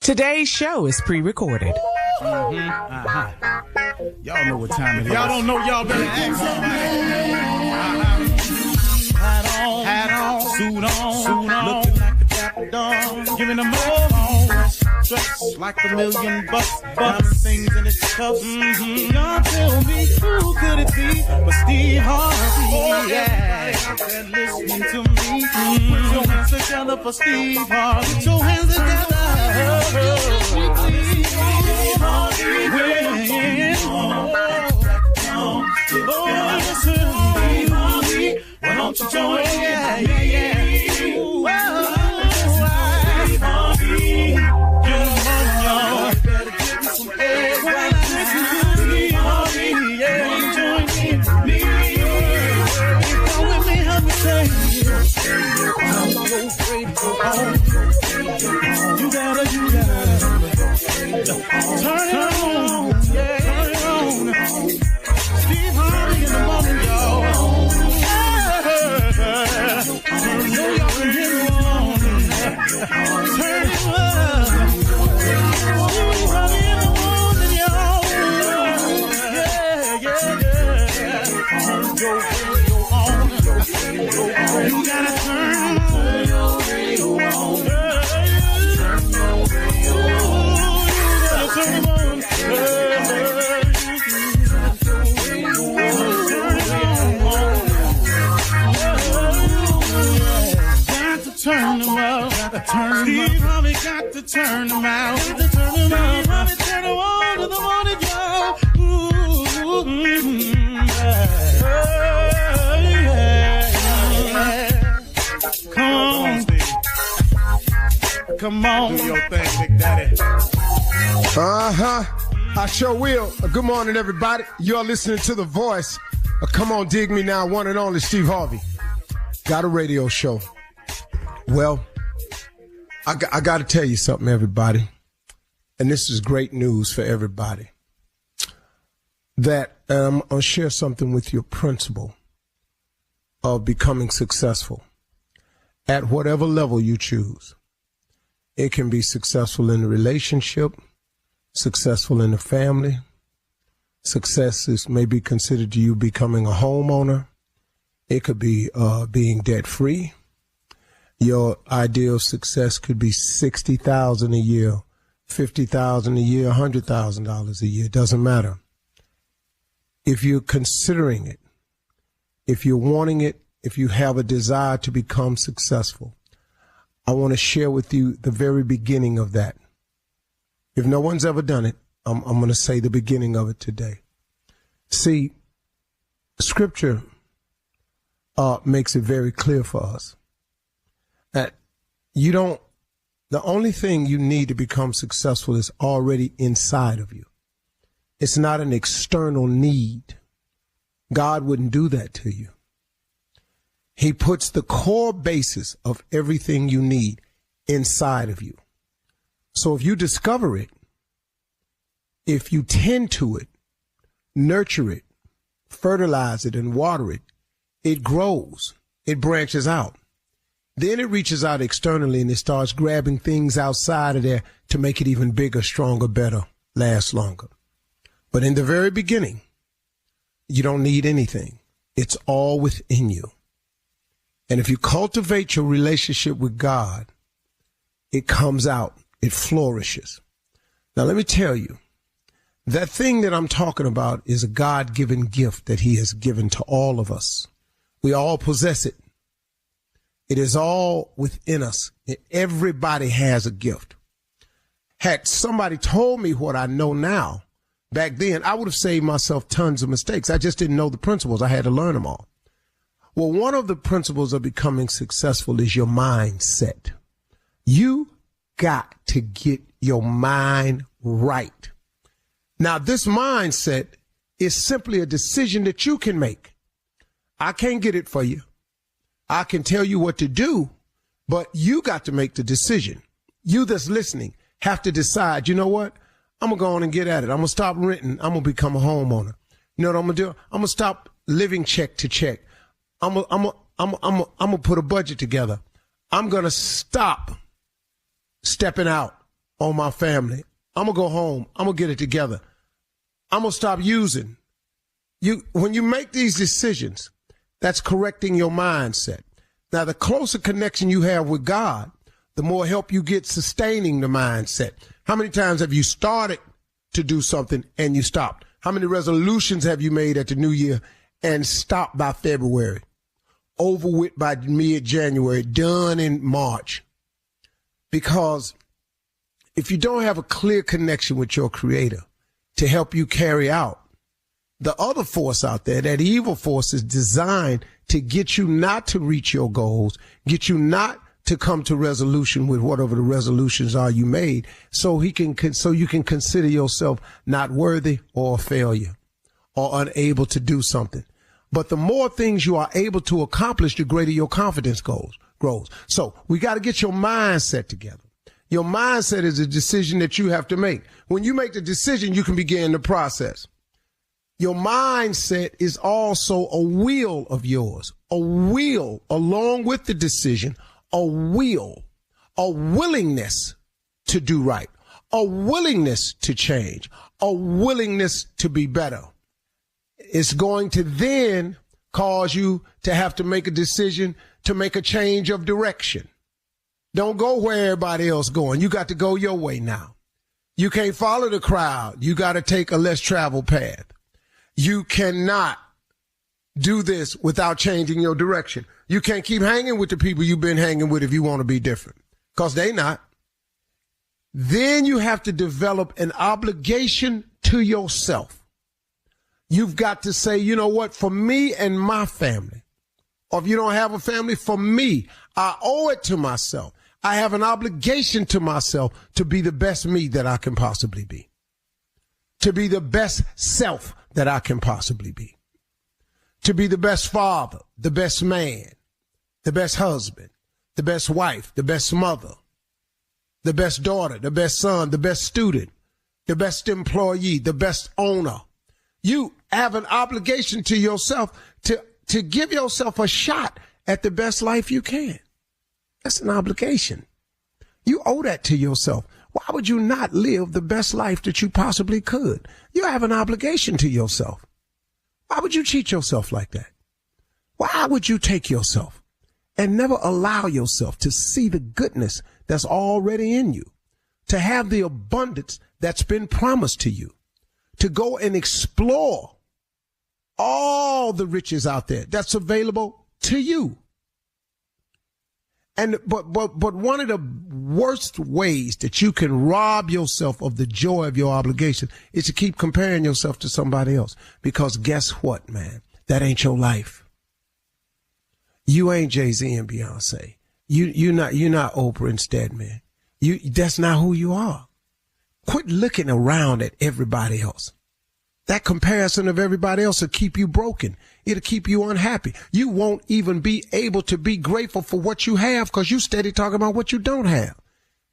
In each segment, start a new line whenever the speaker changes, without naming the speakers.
Today's show is pre-recorded.
Y'all know what time it is. Y'all don't know, y'all better ask somebody. Hat on, suit on, looking like a dapper dog, giving them all dressed like $1 million bucks, diamond things in his cuffs. Y'all tell me who could it be but Steve Harvey? Oh, yeah, and listening to me. Put your hands together for Steve Harvey. Put your hands together. Steve Harvey, listen, Steve Harvey, why don't you join? Yeah. Steve Harvey, get on, y'all. Better give me some eggs while I listen to Steve Harvey. Yeah, join me. Come with me, help me say, I'm so grateful. You gotta turn it on, yeah, turn it on. Steve Harvey in the morning, y'all. You know y'all can hear me on. Turn it up. Steve Harvey in the morning, y'all. Yeah. You gotta turn your radio on. Turn them out, Steve Harvey got to turn them out. Steve Harvey turn them on to the morning, y'all. Come on, Steve. Come on, do your thing, Big Daddy.
I sure will. Good morning, everybody. You're listening to The Voice. Come on, dig me now. One and only Steve Harvey. Got a radio show. Well, I got to tell you something, everybody. And this is great news for everybody. That I'm going to share something with your principle of becoming successful at whatever level you choose. It can be successful in a relationship, successful in the family. Success is maybe considered to you becoming a homeowner. It could be being debt free. Your ideal success could be $60,000 a year, $50,000 a year, $100,000 a year. It doesn't matter. If you're considering it, if you're wanting it, if you have a desire to become successful, I want to share with you the very beginning of that. If no one's ever done it, I'm going to say the beginning of it today. See, Scripture makes it very clear for us that the only thing you need to become successful is already inside of you. It's not an external need. God wouldn't do that to you. He puts the core basis of everything you need inside of you. So if you discover it, if you tend to it, nurture it, fertilize it, and water it, it grows, it branches out. Then it reaches out externally and it starts grabbing things outside of there to make it even bigger, stronger, better, last longer. But in the very beginning, you don't need anything. It's all within you. And if you cultivate your relationship with God, it comes out, it flourishes. Now, let me tell you, that thing that I'm talking about is a God-given gift that he has given to all of us. We all possess it. It is all within us. Everybody has a gift. Had somebody told me what I know now, back then, I would have saved myself tons of mistakes. I just didn't know the principles. I had to learn them all. Well, one of the principles of becoming successful is your mindset. You got to get your mind right. Now, this mindset is simply a decision that you can make. I can't get it for you. I can tell you what to do, but you got to make the decision. You that's listening have to decide, you know what? I'm going to go on and get at it. I'm going to stop renting. I'm going to become a homeowner. You know what I'm going to do? I'm going to stop living check to check. I'm going to put a budget together. I'm going to stop stepping out on my family. I'm going to go home. I'm going to get it together. I'm going to stop using. When you make these decisions, that's correcting your mindset. Now, the closer connection you have with God, the more help you get sustaining the mindset. How many times have you started to do something and you stopped? How many resolutions have you made at the new year and stopped by February? Over with by mid-January, done in March. Because if you don't have a clear connection with your Creator to help you carry out, the other force out there, that evil force, is designed to get you not to reach your goals, get you not to come to resolution with whatever the resolutions are you made, so you can consider yourself not worthy or a failure or unable to do something. But the more things you are able to accomplish, the greater your confidence grows. So we got to get your mindset together. Your mindset is a decision that you have to make. When you make the decision, you can begin the process. Your mindset is also a will of yours, a will along with the decision, a willingness to do right, a willingness to change, a willingness to be better. It's going to then cause you to have to make a decision to make a change of direction. Don't go where everybody else going. You got to go your way now. You can't follow the crowd. You got to take a less traveled path. You cannot do this without changing your direction. You can't keep hanging with the people you've been hanging with if you want to be different, because they not. Then you have to develop an obligation to yourself. You've got to say, you know what, for me and my family, or if you don't have a family, for me, I owe it to myself. I have an obligation to myself to be the best me that I can possibly be, to be the best self that I can possibly be, to be the best father, the best man, the best husband, the best wife, the best mother, the best daughter, the best son, the best student, the best employee, the best owner. You have an obligation to yourself to give yourself a shot at the best life you can. That's an obligation. You owe that to yourself. Why would you not live the best life that you possibly could? You have an obligation to yourself. Why would you cheat yourself like that? Why would you take yourself and never allow yourself to see the goodness that's already in you, to have the abundance that's been promised to you, to go and explore all the riches out there that's available to you? And but one of the worst ways that you can rob yourself of the joy of your obligation is to keep comparing yourself to somebody else. Because guess what, man? That ain't your life. You ain't Jay-Z and Beyonce. You're not Oprah and Stedman. That's not who you are. Quit looking around at everybody else. That comparison of everybody else will keep you broken. It'll keep you unhappy. You won't even be able to be grateful for what you have because you steady talking about what you don't have.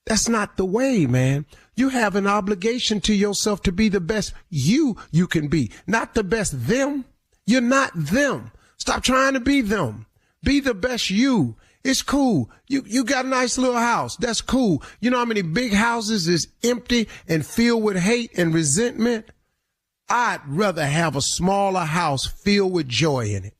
That's not the way, man. You have an obligation to yourself to be the best you can be, not the best them. You're not them. Stop trying to be them. Be the best you. It's cool. You got a nice little house. That's cool. You know how many big houses is empty and filled with hate and resentment? I'd rather have a smaller house filled with joy in it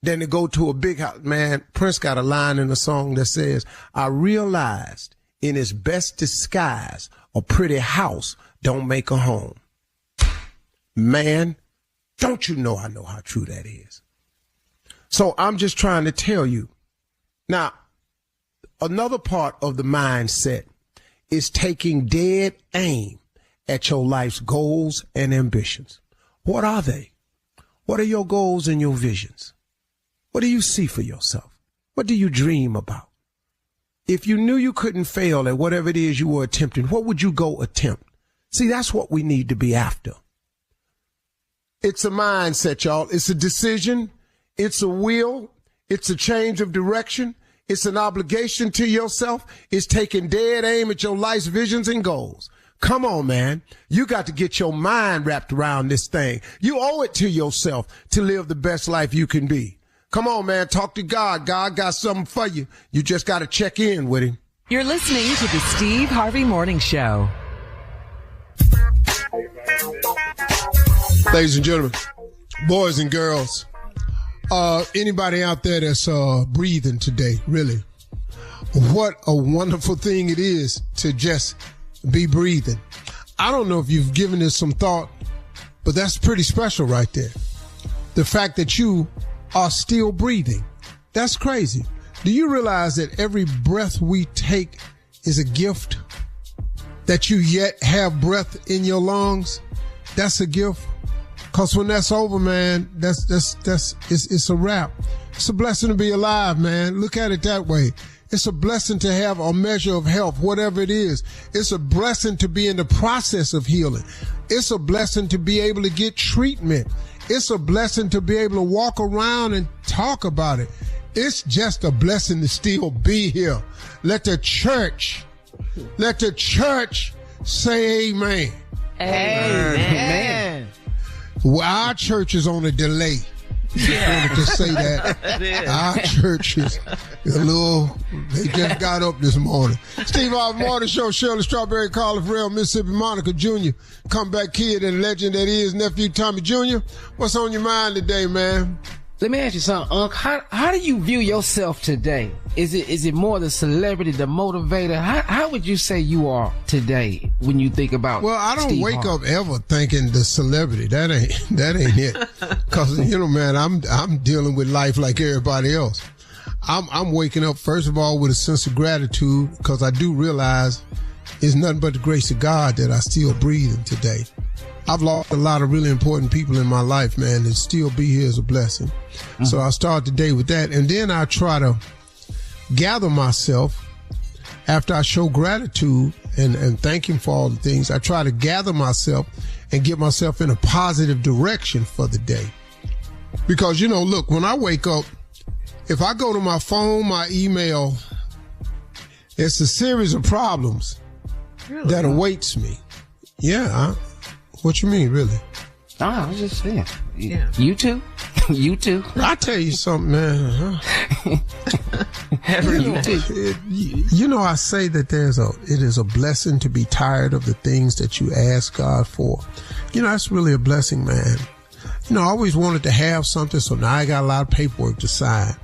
than to go to a big house. Man, Prince got a line in the song that says, I realized in its best disguise, a pretty house don't make a home. Man, don't you know I know how true that is? So I'm just trying to tell you. Now, another part of the mindset is taking dead aim at your life's goals and ambitions. What are they? What are your goals and your visions? What do you see for yourself? What do you dream about? If you knew you couldn't fail at whatever it is you were attempting, what would you go attempt? See, that's what we need to be after. It's a mindset, y'all. It's a decision. It's a will. It's a change of direction. It's an obligation to yourself. It's taking dead aim at your life's visions and goals. Come on, man. You got to get your mind wrapped around this thing. You owe it to yourself to live the best life you can be. Come on, man. Talk to God. God got something for you. You just got to check in with him.
You're listening to the Steve Harvey Morning Show.
Ladies and gentlemen, boys and girls, anybody out there that's breathing today, really, what a wonderful thing it is to just be breathing. I don't know if you've given this some thought, but that's pretty special right there. The fact that you are still breathing. That's crazy. Do you realize that every breath we take is a gift? That you yet have breath in your lungs? That's a gift. Cause when that's over, man, it's a wrap. It's a blessing to be alive, man. Look at it that way. It's a blessing to have a measure of health, whatever it is. It's a blessing to be in the process of healing. It's a blessing to be able to get treatment. It's a blessing to be able to walk around and talk about it. It's just a blessing to still be here. Let the church say amen.
Amen.
Well, our church is on a delay. I wanted to say that. Our church is a little, they just got up this morning. Steve Harvey Morning Show, Shirley Strawberry, Carla Farrell, Mississippi Monica Jr., comeback kid and legend that is nephew Tommy Jr. What's on your mind today, man?
Let me ask you something, Unc. How do you view yourself today? Is it more the celebrity, the motivator? How would you say you are today when you think about?
Well, I don't
Steve
wake
Harvey?
up ever thinking the celebrity. That ain't it. Cause man, I'm dealing with life like everybody else. I'm waking up first of all with a sense of gratitude because I do realize it's nothing but the grace of God that I still breathing today. I've lost a lot of really important people in my life, man, and still be here is a blessing. Mm-hmm. So I start the day with that, and then I try to gather myself after I show gratitude and thank him for all the things. I try to gather myself and get myself in a positive direction for the day. Because, look, when I wake up, if I go to my phone, my email, it's a series of problems that awaits me. Yeah, what you mean, really?
I was just saying. Yeah. You too? You too?
I tell you something, man. I say that it is a blessing to be tired of the things that you ask God for. That's really a blessing, man. I always wanted to have something, so now I got a lot of paperwork to sign.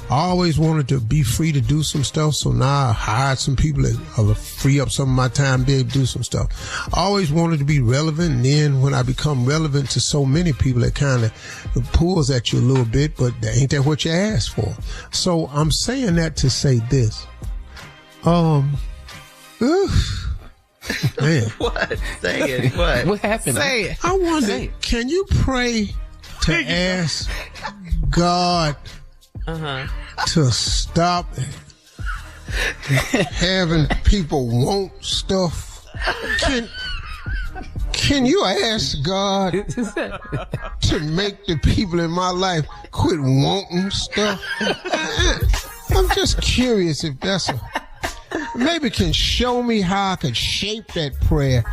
I always wanted to be free to do some stuff, so now I hired some people that will free up some of my time to be able to do some stuff. I always wanted to be relevant, and then when I become relevant to so many people, it kind of pulls at you a little bit, but ain't that what you asked for? So I'm saying that to say this. Man.
What? Say it. What?
What happened?
Say it.
I wonder, can you pray to ask God to stop having people want stuff? Can you ask God to make the people in my life quit wanting stuff? I'm just curious if that's maybe can show me how I could shape that prayer,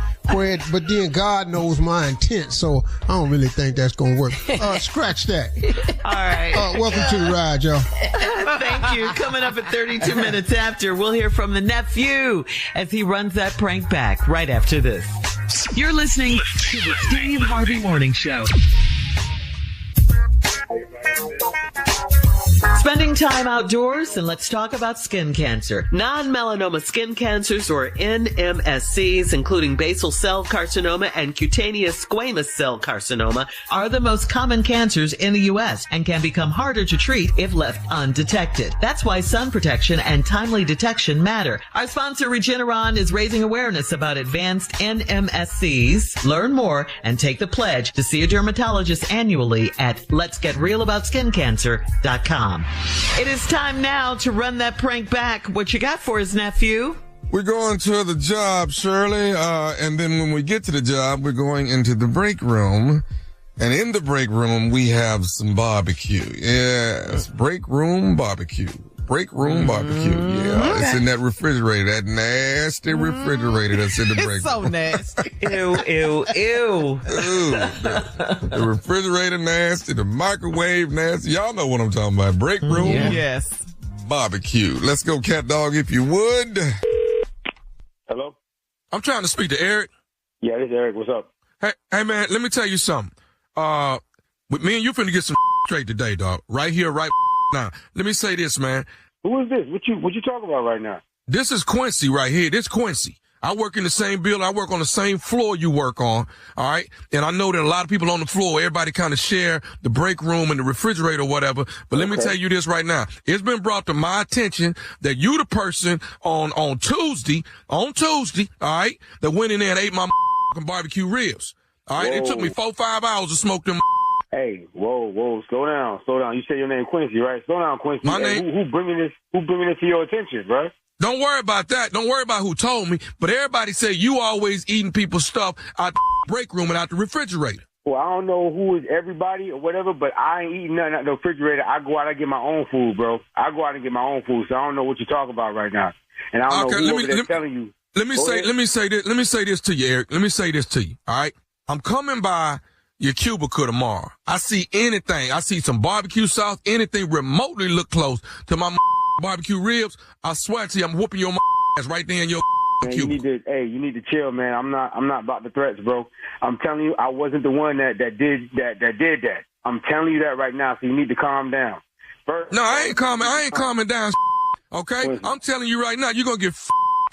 but then God knows my intent, so I don't really think that's going to work. Scratch that.
All right.
Welcome to the ride, y'all.
Thank you. Coming up at 32 minutes after, we'll hear from the nephew as he runs that prank back right after this.
You're listening to the Steve Harvey Morning Show.
Spending time outdoors, and let's talk about skin cancer. Non-melanoma skin cancers, or NMSCs, including basal cell carcinoma and cutaneous squamous cell carcinoma, are the most common cancers in the U.S. and can become harder to treat if left undetected. That's why sun protection and timely detection matter. Our sponsor, Regeneron, is raising awareness about advanced NMSCs. Learn more and take the pledge to see a dermatologist annually at letsgetrealaboutSkinCancer.com. It is time now to run that prank back. What you got for us, nephew?
We're going to the job, Shirley, and then when we get to the job, we're going into the break room. And in the break room, we have some barbecue. Yes, break room barbecue. Break room barbecue. Yeah, it's in that refrigerator, that nasty refrigerator that's in the break room.
It's so nasty.
Ew, ew, ew.
Ooh, the refrigerator nasty, the microwave nasty. Y'all know what I'm talking about. Break room.
Yes.
barbecue. Let's go, cat dog, if you would.
Hello?
I'm trying to speak to Eric.
Yeah, this is Eric. What's up?
Hey, man, let me tell you something. With me and you finna get some straight today, dog. Right here, right now. Let me say this, man.
Who is this? What you talking about right now?
This is Quincy right here. This Quincy. I work in the same building. I work on the same floor you work on. All right. And I know that a lot of people on the floor, everybody kind of share the break room and the refrigerator or whatever. But let me tell you this right now. It's been brought to my attention that you the person on Tuesday, all right, that went in there and ate my barbecue ribs. All right. Whoa. It took me 4-5 hours to smoke them.
Hey, whoa, slow down. You said your name Quincy, right? Slow down, Quincy.
My name.
Who bringing this to your attention, bro?
Don't worry about that. Don't worry about who told me. But everybody say you always eating people's stuff out the break room and out the refrigerator.
Well, I don't know who is everybody or whatever, but I ain't eating nothing out the refrigerator. I go out and get my own food, bro. I go out and get my own food, so I don't know what you're talking about right now. And I don't know who over there telling you. Let me say this to you, Eric. Let me say this to you, all right? I'm coming by your cubicle tomorrow. I see anything. I see some barbecue sauce, anything remotely look close to my barbecue ribs. I swear to you, I'm whooping your ass right there in your cubicle. You need to chill, man. I'm not about the threats, bro. I'm telling you, I wasn't the one that did that. I'm telling you that right now, so you need to calm down.
No, I ain't calming down, okay? I'm telling you right now, you're going to get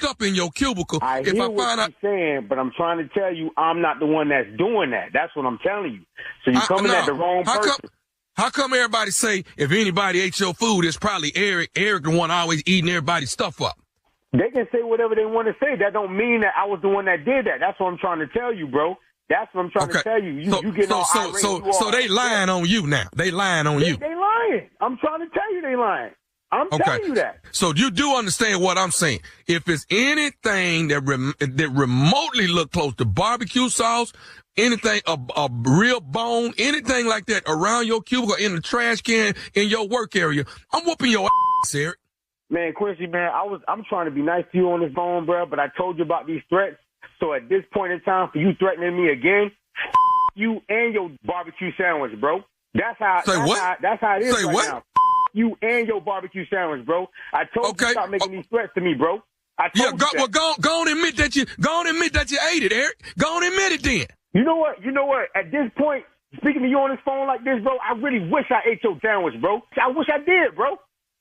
up in your cubicle.
I hear what you're saying, but I'm trying to tell you I'm not the one that's doing that. That's what I'm telling you. So you're coming at the wrong person.
How come everybody say if anybody ate your food, it's probably Eric? Eric the one always eating everybody's stuff up.
They can say whatever they want to say. That don't mean that I was the one that did that. That's what I'm trying to tell you, bro. That's what I'm trying to tell you. You get all irate.
So they lying on you now. They lying on you.
They lying. I'm trying to tell you they lying. I'm telling you that.
So you do understand what I'm saying. If it's anything that remotely look close to barbecue sauce, anything, a real bone, anything like that around your cubicle, in the trash can, in your work area, I'm whooping your ass, Eric.
Man, Quincy, man, I'm trying to be nice to you on this phone, bro, but I told you about these threats. So at this point in time, for you threatening me again, you and your barbecue sandwich, bro. That's how it is right now. You and your barbecue sandwich, bro. I told you to stop making these threats to me, bro. Go on admit that you ate it, Eric. Go on admit it then. You know what? At this point, speaking to you on this phone like this, bro, I really wish I ate your sandwich, bro. I wish I did, bro.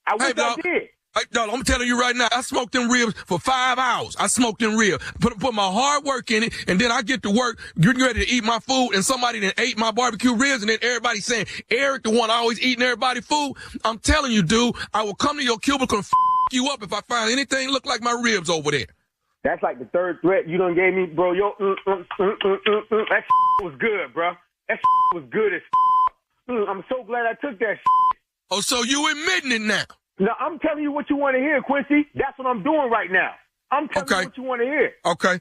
I did.
Hey, dog, I'm telling you right now, I smoked them ribs for 5 hours. I smoked them ribs, put my hard work in it, and then I get to work, getting ready to eat my food, and somebody then ate my barbecue ribs, and then everybody saying, Eric, the one always eating everybody's food. I'm telling you, dude, I will come to your cubicle and you up if I find anything look like my ribs over there.
That's like the third threat you done gave me, bro. That was good, bro. That was good as I'm so glad I took that.
Oh, so you admitting it now?
Now, I'm telling you what you want to hear, Quincy. That's what I'm doing right now. I'm telling you what you want to hear.
Okay.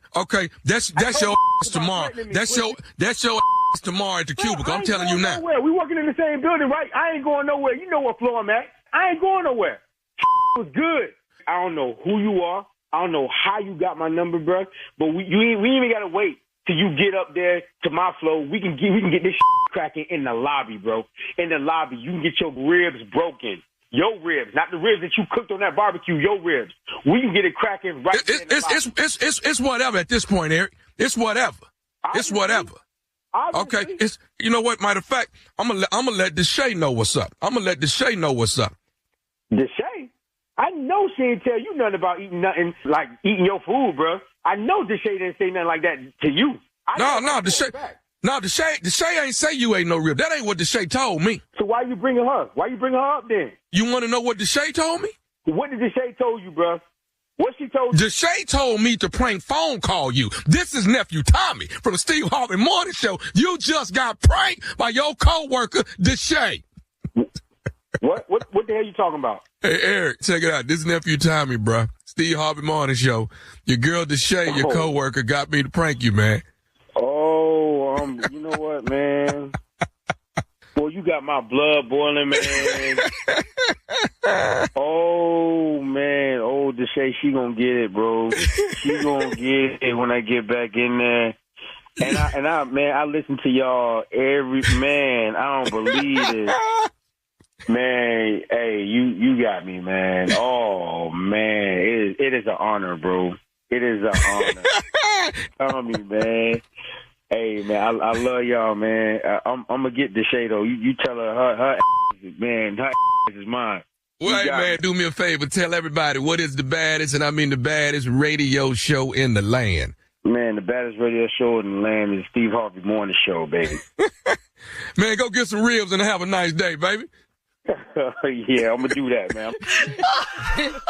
That's your ass tomorrow. That's your ass tomorrow at the cubicle. I'm telling you now.
We working in the same building, right? I ain't going nowhere. You know what floor I'm at. I ain't going nowhere. Was good. I don't know who you are. I don't know how you got my number, bro. But we even gotta wait till you get up there to my floor. We can get this cracking in the lobby, bro. In the lobby, you can get your ribs broken. Your ribs, not the ribs that you cooked on that barbecue. Your ribs. We can get it cracking right there.
It's whatever at this point, Eric. It's whatever. It's whatever.
Obviously.
Okay. It's, you know what? Matter of fact, I'm gonna let Deshae know what's up.
Deshae? I know she didn't tell you nothing about eating nothing like eating your food, bro. I know Deshae didn't say nothing like that to you. No,
Deshae ain't say you ain't no rib. That ain't what Deshae told me.
So why you bringing her? Why you bringing her up then?
You want to know what Deshae told me?
What did Deshae told you, bro? What she told you?
Deshae told me to prank phone call you. This is nephew Tommy from the Steve Harvey Morning Show. You just got pranked by your coworker Deshae.
What the hell you talking about?
Hey, Eric, check it out. This is nephew Tommy, bro. Steve Harvey Morning Show. Your girl Deshae, your coworker, got me to prank you, man.
You know what, man? Boy, you got my blood boiling, man. Oh, man. Oh, Deshae, she gonna get it, bro. She gonna get it when I get back in there. And I listen to y'all I don't believe it. Man, hey, you got me, man. Oh, man, it is an honor, bro. It is an honor. Tell me, man. Hey, man, I love y'all, man. I'm gonna get the shade though. You tell her man, her is mine.
Well, hey, man, do me a favor. Tell everybody what is the baddest, and I mean the baddest radio show in the land.
Man, the baddest radio show in the land is Steve Harvey Morning Show, baby.
Man, go get some ribs and have a nice day, baby.
Yeah, I'm going to do that, man.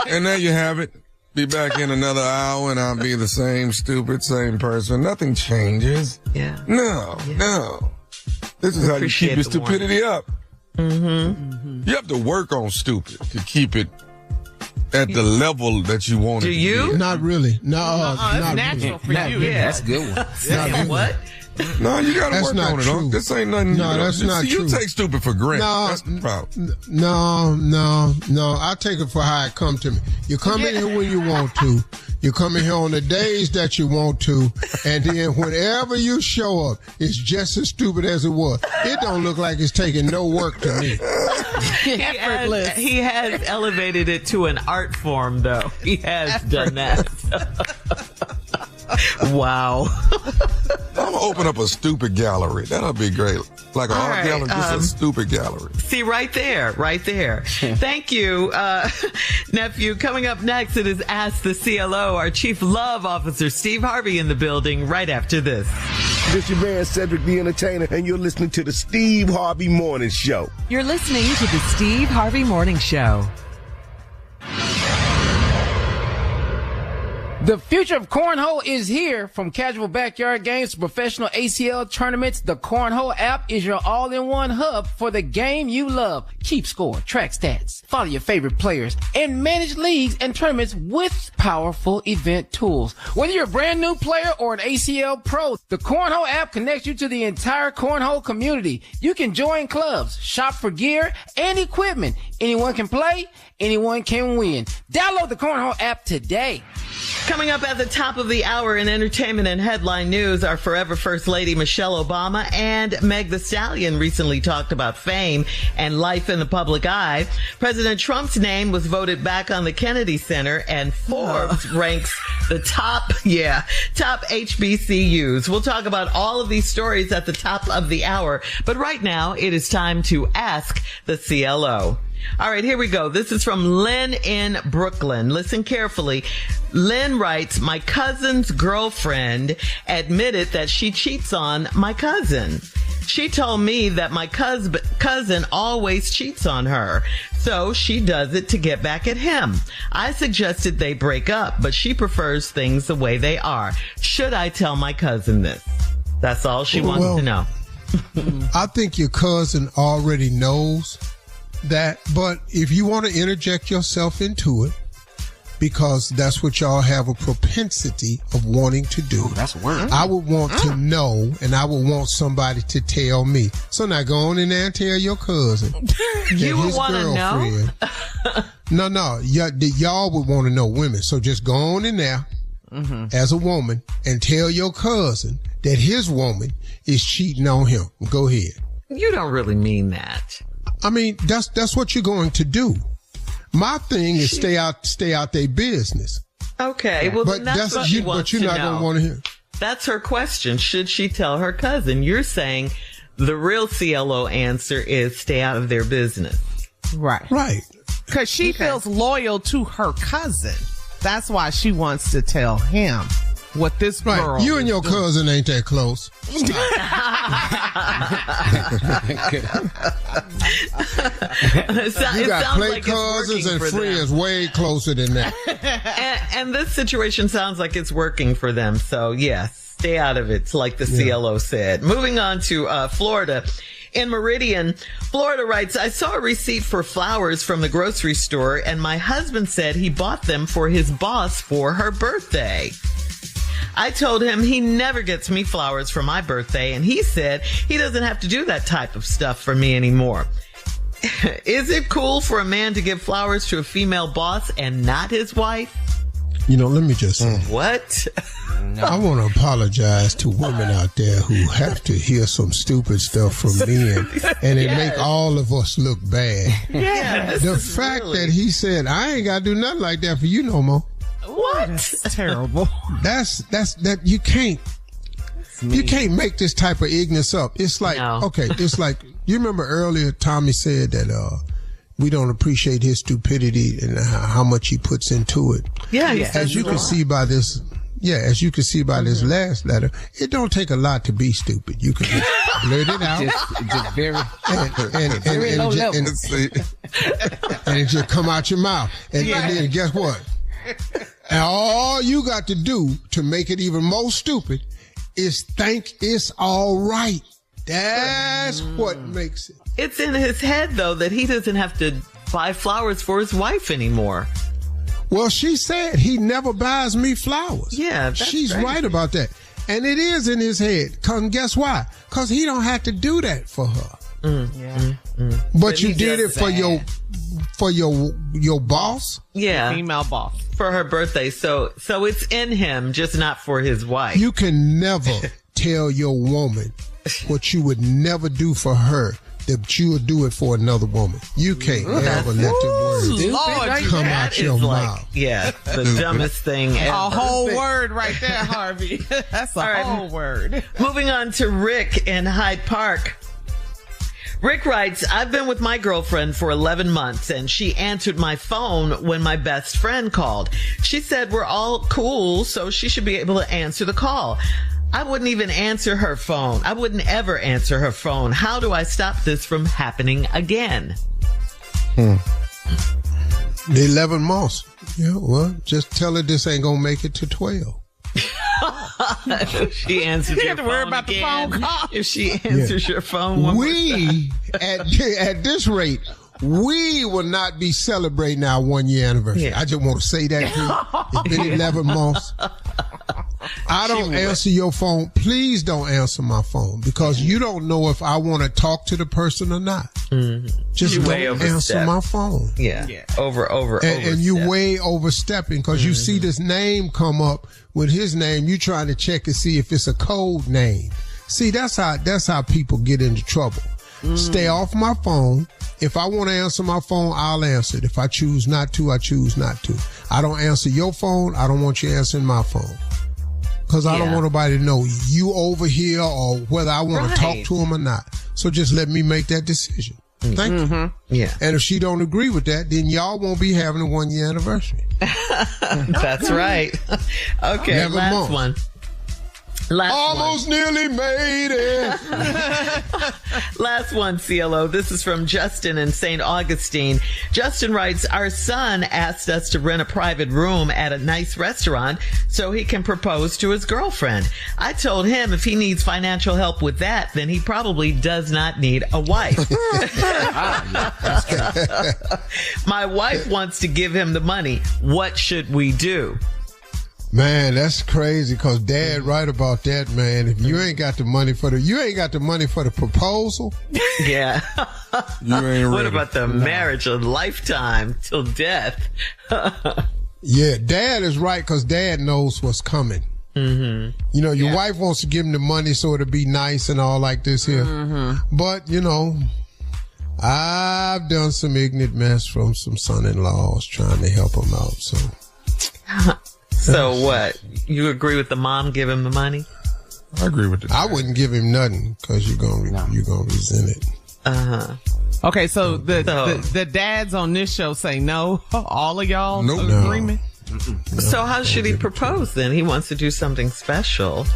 And there you have it. Be back in another hour, and I'll be the same stupid, same person. Nothing changes.
Yeah.
No. This is how you keep your stupidity up. You have to work on stupid to keep it at the level that you want it to be.
Do you?
Not really. No,
it's
not
natural
really.
for you.
Yeah, that's a good one.
What?
No, you got to work on it.
True.
This ain't nothing.
No, that's not
true. You take stupid for granted.
No,
that's the problem.
No. I take it for how it come to me. You come in here when you want to. You come in here on the days that you want to, and then whenever you show up, it's just as stupid as it was. It don't look like it's taking no work to me.
Effortless.
He has elevated it to an art form, though. He has done that. Wow.
I'm going to open up a stupid gallery. That'll be great. Like an art gallery, just a stupid gallery.
See, right there. Thank you, nephew. Coming up next, it is Ask the CLO. Our Chief Love Officer, Steve Harvey, in the building right after this.
This your man, Cedric the Entertainer, and you're listening to the Steve Harvey Morning Show.
You're listening to the Steve Harvey Morning Show.
The future of cornhole is here. From casual backyard games to professional ACL tournaments, the Cornhole app is your all-in-one hub for the game you love. Keep score, track stats, follow your favorite players, and manage leagues and tournaments with powerful event tools. Whether you're a brand new player or an ACL pro, the Cornhole app connects you to the entire cornhole community. You can join clubs, shop for gear and equipment. Anyone can play, anyone can win. Download the Cornhole app today.
Coming up at the top of the hour in entertainment and headline news, our forever First Lady Michelle Obama and Meg Thee Stallion recently talked about fame and life in the public eye. President Trump's name was voted back on the Kennedy Center, and Forbes ranks the top HBCUs. We'll talk about all of these stories at the top of the hour, but right now it is time to Ask the CLO. All right, here we go. This is from Lynn in Brooklyn. Listen carefully. Lynn writes, my cousin's girlfriend admitted that she cheats on my cousin. She told me that my cousin always cheats on her, so she does it to get back at him. I suggested they break up, but she prefers things the way they are. Should I tell my cousin this? That's all she wants to know.
I think your cousin already knows that, but if you want to interject yourself into it, because that's what y'all have a propensity of wanting to do.
Oh, that's word.
I would want to know, and I would want somebody to tell me. So now go on in there and tell your cousin.
You would want to know?
No. Y'all would want to know, women. So just go on in there as a woman and tell your cousin that his woman is cheating on him. Go ahead.
You don't really mean that.
I mean, that's what you're going to do. My thing is stay out their business.
Okay, well,
but
that's what she wants to know. But you're not going to want to hear. That's her question. Should she tell her cousin? You're saying the real CLO answer is stay out of their business.
Right. Because she feels loyal to her cousin. That's why she wants to tell him what this girl
You and your cousin ain't that close.
You
got play cousins and friends way closer than that.
And this situation sounds like it's working for them. So, yes, stay out of it, like the CLO said. Moving on to Florida. In Meridian, Florida writes, I saw a receipt for flowers from the grocery store, and my husband said he bought them for his boss for her birthday. I told him he never gets me flowers for my birthday, and he said he doesn't have to do that type of stuff for me anymore. Is it cool for a man to give flowers to a female boss and not his wife?
Let me just say.
What?
I want to apologize to women out there who have to hear some stupid stuff from men, and it make all of us look bad.
Yes,
the fact that he said, I ain't got to do nothing like that for you no more.
What?
That's terrible.
That's you can't make this type of ignorance up. It's like, okay, it's like, you remember earlier Tommy said that, we don't appreciate his stupidity and how much he puts into it.
Yeah.
As you can see by this last letter, it don't take a lot to be stupid. You can blurt it out.
Just very,
very low level. And it just come out your mouth. And then guess what? And all you got to do to make it even more stupid is think it's all right. That's what makes it.
It's in his head, though, that he doesn't have to buy flowers for his wife anymore.
Well, she said he never buys me flowers.
Yeah,
she's right about that. And it is in his head. Cause guess why? Because he don't have to do that for her. But you did it for your boss?
Yeah.
Female boss.
For her birthday. So it's in him, just not for his wife.
You can never tell your woman what you would never do for her, that you would do it for another woman. You can't ever let them words come out your mouth.
Yeah, the dumbest thing ever.
A whole word right there, Harvey. That's a whole word.
Moving on to Rick in Hyde Park. Rick writes, I've been with my girlfriend for 11 months and she answered my phone when my best friend called. She said we're all cool, so she should be able to answer the call. I wouldn't even answer her phone. I wouldn't ever answer her phone. How do I stop this from happening again?
The 11 months. Yeah, well, just tell her this ain't gonna make it to 12.
She answers your phone worry about again. The phone call. If she answers your phone one more time.
At this rate, we will not be celebrating our 1 year anniversary. I just want to say that to you. It's been 11 months. I don't answer your phone. Please don't answer my phone because you don't know if I want to talk to the person or not. Just don't answer my phone.
Yeah. Over.
And you way overstepping because you see this name come up with his name. You trying to check and see if it's a code name. See, that's how people get into trouble. Stay off my phone. If I want to answer my phone, I'll answer it. If I choose not to, I choose not to. I don't answer your phone. I don't want you answering my phone. Because I don't want nobody to know you over here or whether I want to talk to him or not. So just let me make that decision. Thank you.
Yeah.
And if she don't agree with that, then y'all won't be having a 1 year anniversary.
That's right. Okay, last one.
Almost nearly made it.
Last one, CLO. This is from Justin in St. Augustine. Justin writes, our son asked us to rent a private room at a nice restaurant so he can propose to his girlfriend. I told him if he needs financial help with that, then he probably does not need a wife. My wife wants to give him the money. What should we do?
Man, that's crazy because Dad right about that, man. If you ain't got the money for the proposal.
Yeah.
You ain't
what about the marriage, a lifetime till death?
Yeah, Dad is right because Dad knows what's coming. You know, your wife wants to give him the money so it'll be nice and all like this here. But, you know, I've done some ignorant mess from some son-in-laws trying to help him out, so.
So what? You agree with the mom give him the money?
I agree with that.
I wouldn't give him nothing because you're gonna resent it.
Okay, so the dads on this show say no. All of y'all agreement.
So how should he propose then? He wants to do something special.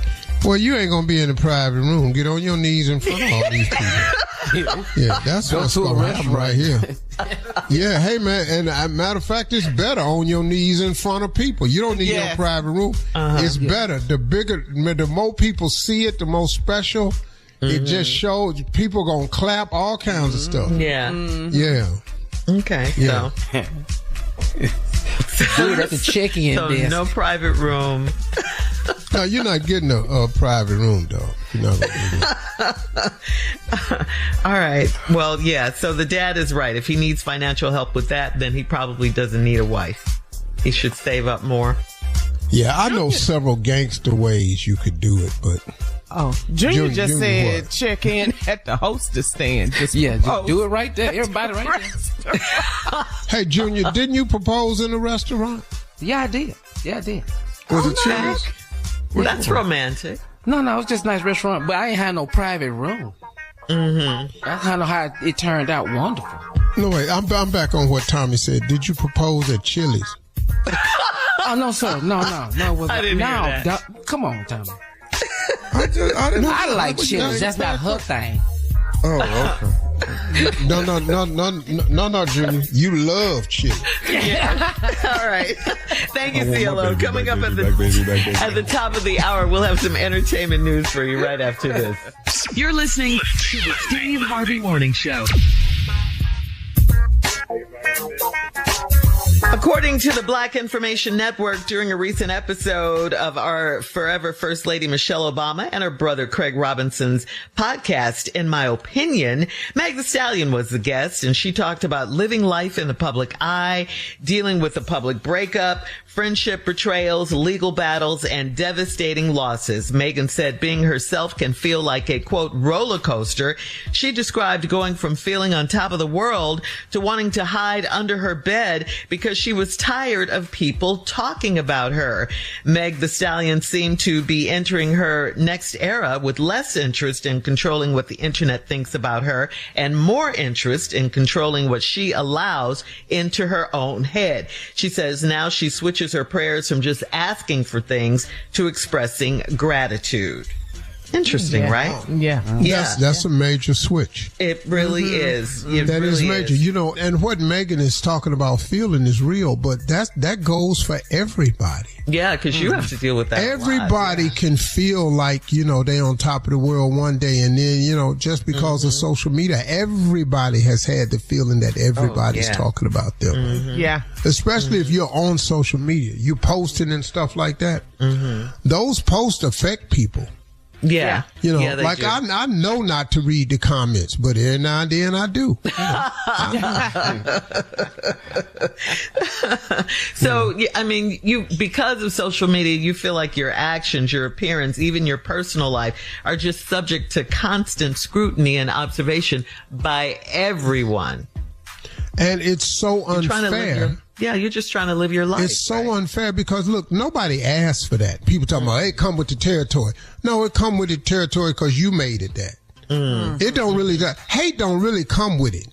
Well, you ain't gonna be in a private room. Get on your knees in front of all these people. Yeah, that's what's gonna happen right here. Yeah, hey man, and matter of fact, it's better on your knees in front of people. You don't need no private room. It's better. The more people see it, the more special. It just shows people gonna clap all kinds of stuff.
Yeah.
Yeah.
Okay.
Yeah.
So do it at the check-in desk.
No private room.
No, you're not getting a private room, dog. You're not gonna do that.
All right. Well, yeah. So the dad is right. If he needs financial help with that, then he probably doesn't need a wife. He should save up more.
Yeah, I know several gangster ways you could do it, but...
Oh, Junior just said
what?
check in at the hostess stand.
Just do it right there. Everybody right there.
Hey, Junior, didn't you propose in a restaurant?
Yeah, I did.
Was it Chili's?
That's romantic.
No, it was just a nice restaurant, but I ain't had no private room.
Mm-hmm.
That's kind of how it turned out wonderful.
No, wait, I'm back on what Tommy said. Did you propose at Chili's?
Oh, no, sir. No.
I didn't hear that.
Come on, Tommy.
I
like Chili's. That's not her thing.
Oh, okay.
No, Junior. You love Chili's.
Yeah. All right. Thank you, CeeLo. Coming up at the top of the hour, we'll have some entertainment news for you right after this.
You're listening to the Steve Harvey Morning Show.
According to the Black Information Network, during a recent episode of our forever First Lady Michelle Obama and her brother Craig Robinson's podcast, In My Opinion, Meg Thee Stallion was the guest, and she talked about living life in the public eye, dealing with the public breakup, friendship betrayals, legal battles, and devastating losses. Megan said being herself can feel like a, quote, roller coaster. She described going from feeling on top of the world to wanting to hide under her bed because she was tired of people talking about her. Meg Thee Stallion seemed to be entering her next era with less interest in controlling what the internet thinks about her and more interest in controlling what she allows into her own head. She says now she switches her prayers from just asking for things to expressing gratitude. Interesting, right?
Yeah.
That's a major switch.
It really is.
That is major. You know, and what Megan is talking about feeling is real, but that goes for everybody.
Yeah, because you have to deal with that.
Everybody can feel like, they're on top of the world one day, and then, just because of social media, everybody has had the feeling that everybody's talking about them.
Yeah.
Especially if you're on social media, you posting and stuff like that. Those posts affect people.
Yeah.
Like I know not to read the comments, but every now and then I do.
So, I mean, because of social media, you feel like your actions, your appearance, even your personal life are just subject to constant scrutiny and observation by everyone.
And it's so unfair.
You're just trying to live your life.
It's so unfair because, look, nobody asked for that. People talking about, hey, come with the territory. No, it come with the territory because you made it that. It don't really, hate don't really come with it.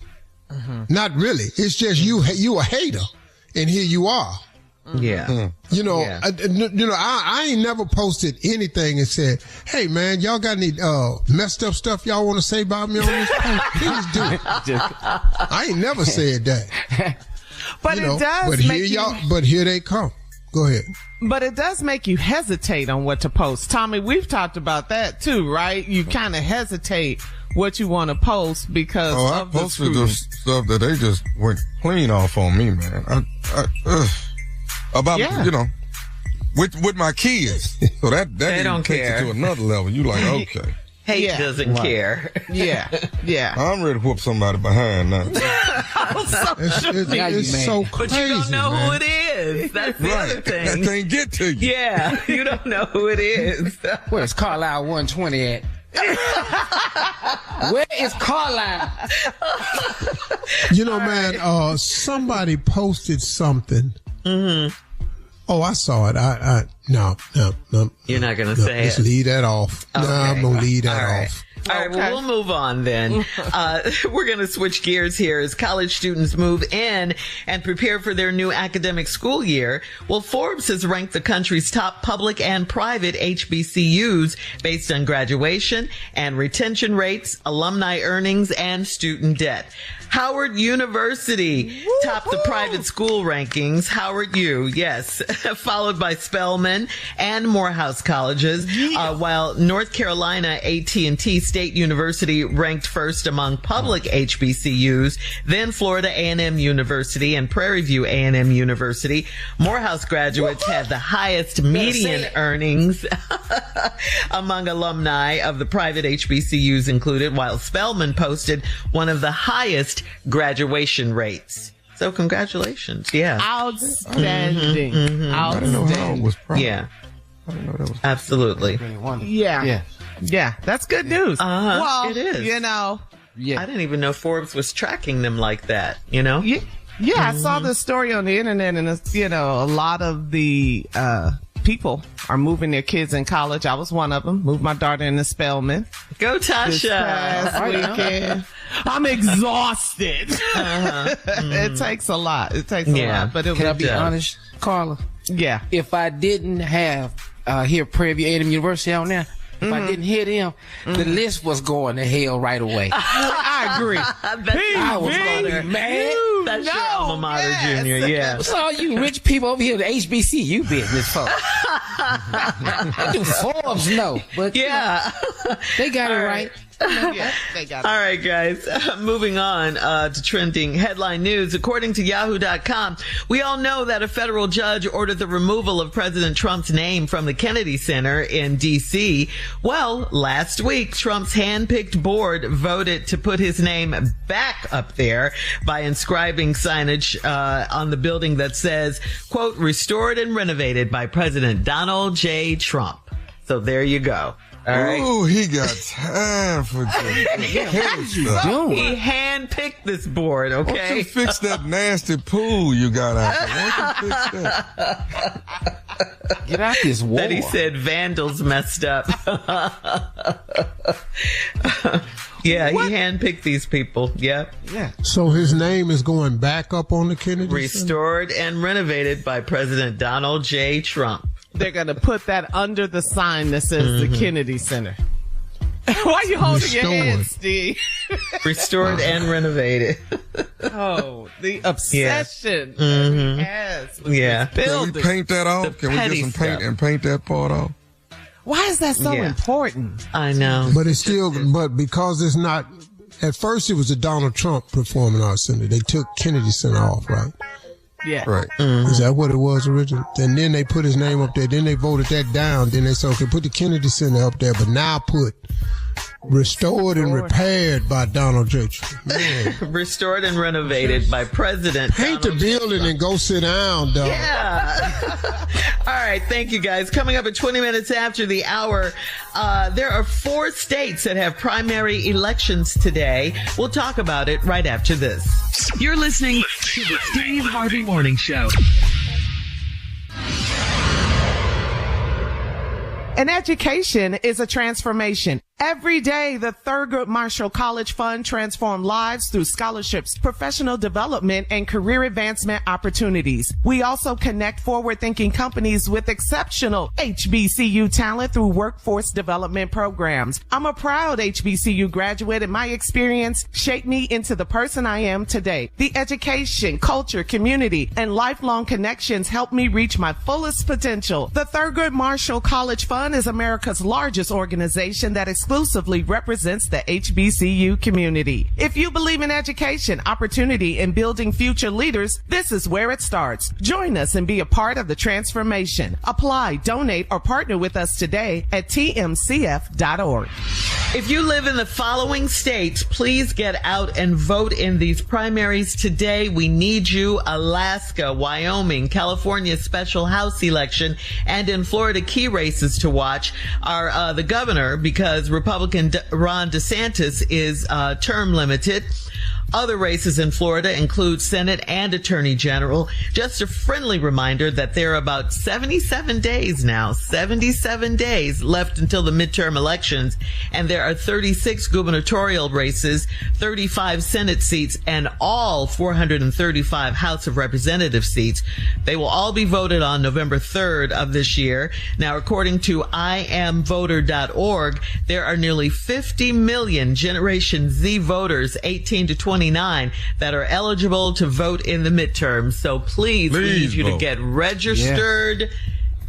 Not really. It's just you a hater, and here you are.
Yeah.
I ain't never posted anything and said, hey, man, y'all got any messed up stuff y'all want to say about me on this post? Please do. I ain't never said that.
But it does
but here they come. Go ahead.
But it does make you hesitate on what to post. Tommy, we've talked about that too, right? You kind of hesitate what you want to post because
I posted the stuff that they just went clean off on me, man. With my kids. So that
they don't
takes
care.
it to another level. You like, okay.
Hate doesn't care.
Yeah.
I'm ready to whoop somebody behind now.
It's so crazy,
but you don't know who it is. That's the other thing.
I can't get to you.
Yeah, you don't know who it is.
Where's Carlisle 120 at? Where is Carlisle?
Man, somebody posted something. Oh, I saw it. No.
You're not going to say
just
it.
Leave that off.
Okay.
No, I'm going to leave that off.
All right, well, we'll move on then. We're going to switch gears here as college students move in and prepare for their new academic school year. Well, Forbes has ranked the country's top public and private HBCUs based on graduation and retention rates, alumni earnings, and student debt. Howard University topped the private school rankings. Howard U, yes, followed by Spelman and Morehouse colleges, while North Carolina A&T State University ranked first among public HBCUs, then Florida A&M University and Prairie View A&M University. Morehouse graduates had the highest median earnings among alumni of the private HBCUs included, while Spelman posted one of the highest graduation rates. So congratulations. Yeah.
Outstanding. Outstanding.
I didn't know how it was proud.
Yeah.
I didn't know that was
absolutely.
Yeah. Yeah. That's good news. Well,
it is.
You know.
Yeah. I didn't even know Forbes was tracking them like that, you know?
Yeah. I saw this story on the internet, and it's, you know, a lot of the people are moving their kids in college. I was one of them. Moved my daughter into Spelman.
Go, Tasha.
This past weekend. I'm exhausted. It takes a lot. It takes a lot. But
Can I be honest, Carla?
Yeah.
If I didn't have here Prairie View A&M University on there, if I didn't hit him, the list was going to hell right away.
I agree.
I was going to be mad.
That's your alma mater, Junior. Yeah.
What's all you rich people over here, the HBCU business for? I do Forbes know, but
yeah,
they got it right.
Yeah, they got it.
All right, guys. Moving on to trending headline news. According to Yahoo.com, we all know that a federal judge ordered the removal of President Trump's name from the Kennedy Center in D.C. Well, last week, Trump's hand-picked board voted to put his name back up there by inscribing signage on the building that says, quote, restored and renovated by President Donald J. Trump. So there you go. All right.
Oh, he got time for this.
He handpicked this board, okay?
Why don't you fix that nasty pool you got out there? Why don't you fix that?
Get out this war.
That he said vandals messed up. Yeah, what? He handpicked these people. Yeah.
So his name is going back up on the Kennedy
Restored
Center?
And renovated by President Donald J. Trump.
They're going to put that under the sign that says the Kennedy Center. Why are you holding your head, Steve?
Restored and renovated.
Oh, the obsession that he has with this building.
Can we paint that off? Can we get some paint and paint that part off?
Why is that so important?
I know.
But it's still, but because it's not, at first it was the Donald Trump Performing Arts Center. They took Kennedy Center off, right?
Yeah.
Right. Is that what it was originally? And then they put his name up there. Then they voted that down. Then they said, okay, put the Kennedy Center up there, but now put restored and repaired by Donald J. Trump.
Restored and renovated by President
Paint
Donald
the building and go sit down, dog.
Yeah. All right. Thank you, guys. Coming up at 20 minutes after the hour, there are 4 states that have primary elections today. We'll talk about it right after this.
You're listening to the Steve Harvey Morning Show.
An education is a transformation. Every day, the Thurgood Marshall College Fund transforms lives through scholarships, professional development, and career advancement opportunities. We also connect forward-thinking companies with exceptional HBCU talent through workforce development programs. I'm a proud HBCU graduate, and my experience shaped me into the person I am today. The education, culture, community, and lifelong connections helped me reach my fullest potential. The Thurgood Marshall College Fund is America's largest organization that exclusively represents the HBCU community. If you believe in education, opportunity, and building future leaders, this is where it starts. Join us and be a part of the transformation. Apply, donate, or partner with us today at tmcf.org.
If you live in the following states, please get out and vote in these primaries today. We need you. Alaska, Wyoming, California special House election, and in Florida, key races to watch are the governor, because Republican Ron DeSantis is term limited. Other races in Florida include Senate and Attorney General. Just a friendly reminder that there are about 77 days now, 77 days left until the midterm elections. And there are 36 gubernatorial races, 35 Senate seats, and all 435 House of Representatives seats. They will all be voted on November 3rd of this year. Now, according to IamVoter.org, there are nearly 50 million Generation Z voters, 18 to 29, that are eligible to vote in the midterms. So please, we need you to get registered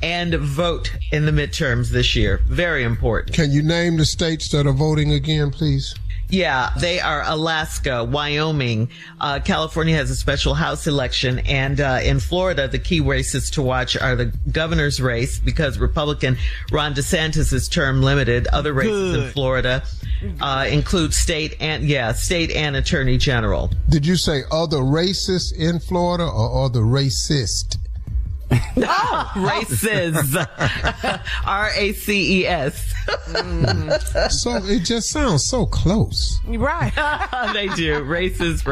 and vote in the midterms this year. Very important.
Can you name the states that are voting again, please?
Yeah, they are Alaska, Wyoming. California has a special House election. And in Florida, the key races to watch are the governor's race, because Republican Ron DeSantis is term limited. Other races in Florida include state and attorney general.
Did you say other racists in Florida or other racist?
Races. RACES.
So it just sounds so close.
Right.
They do. Racist.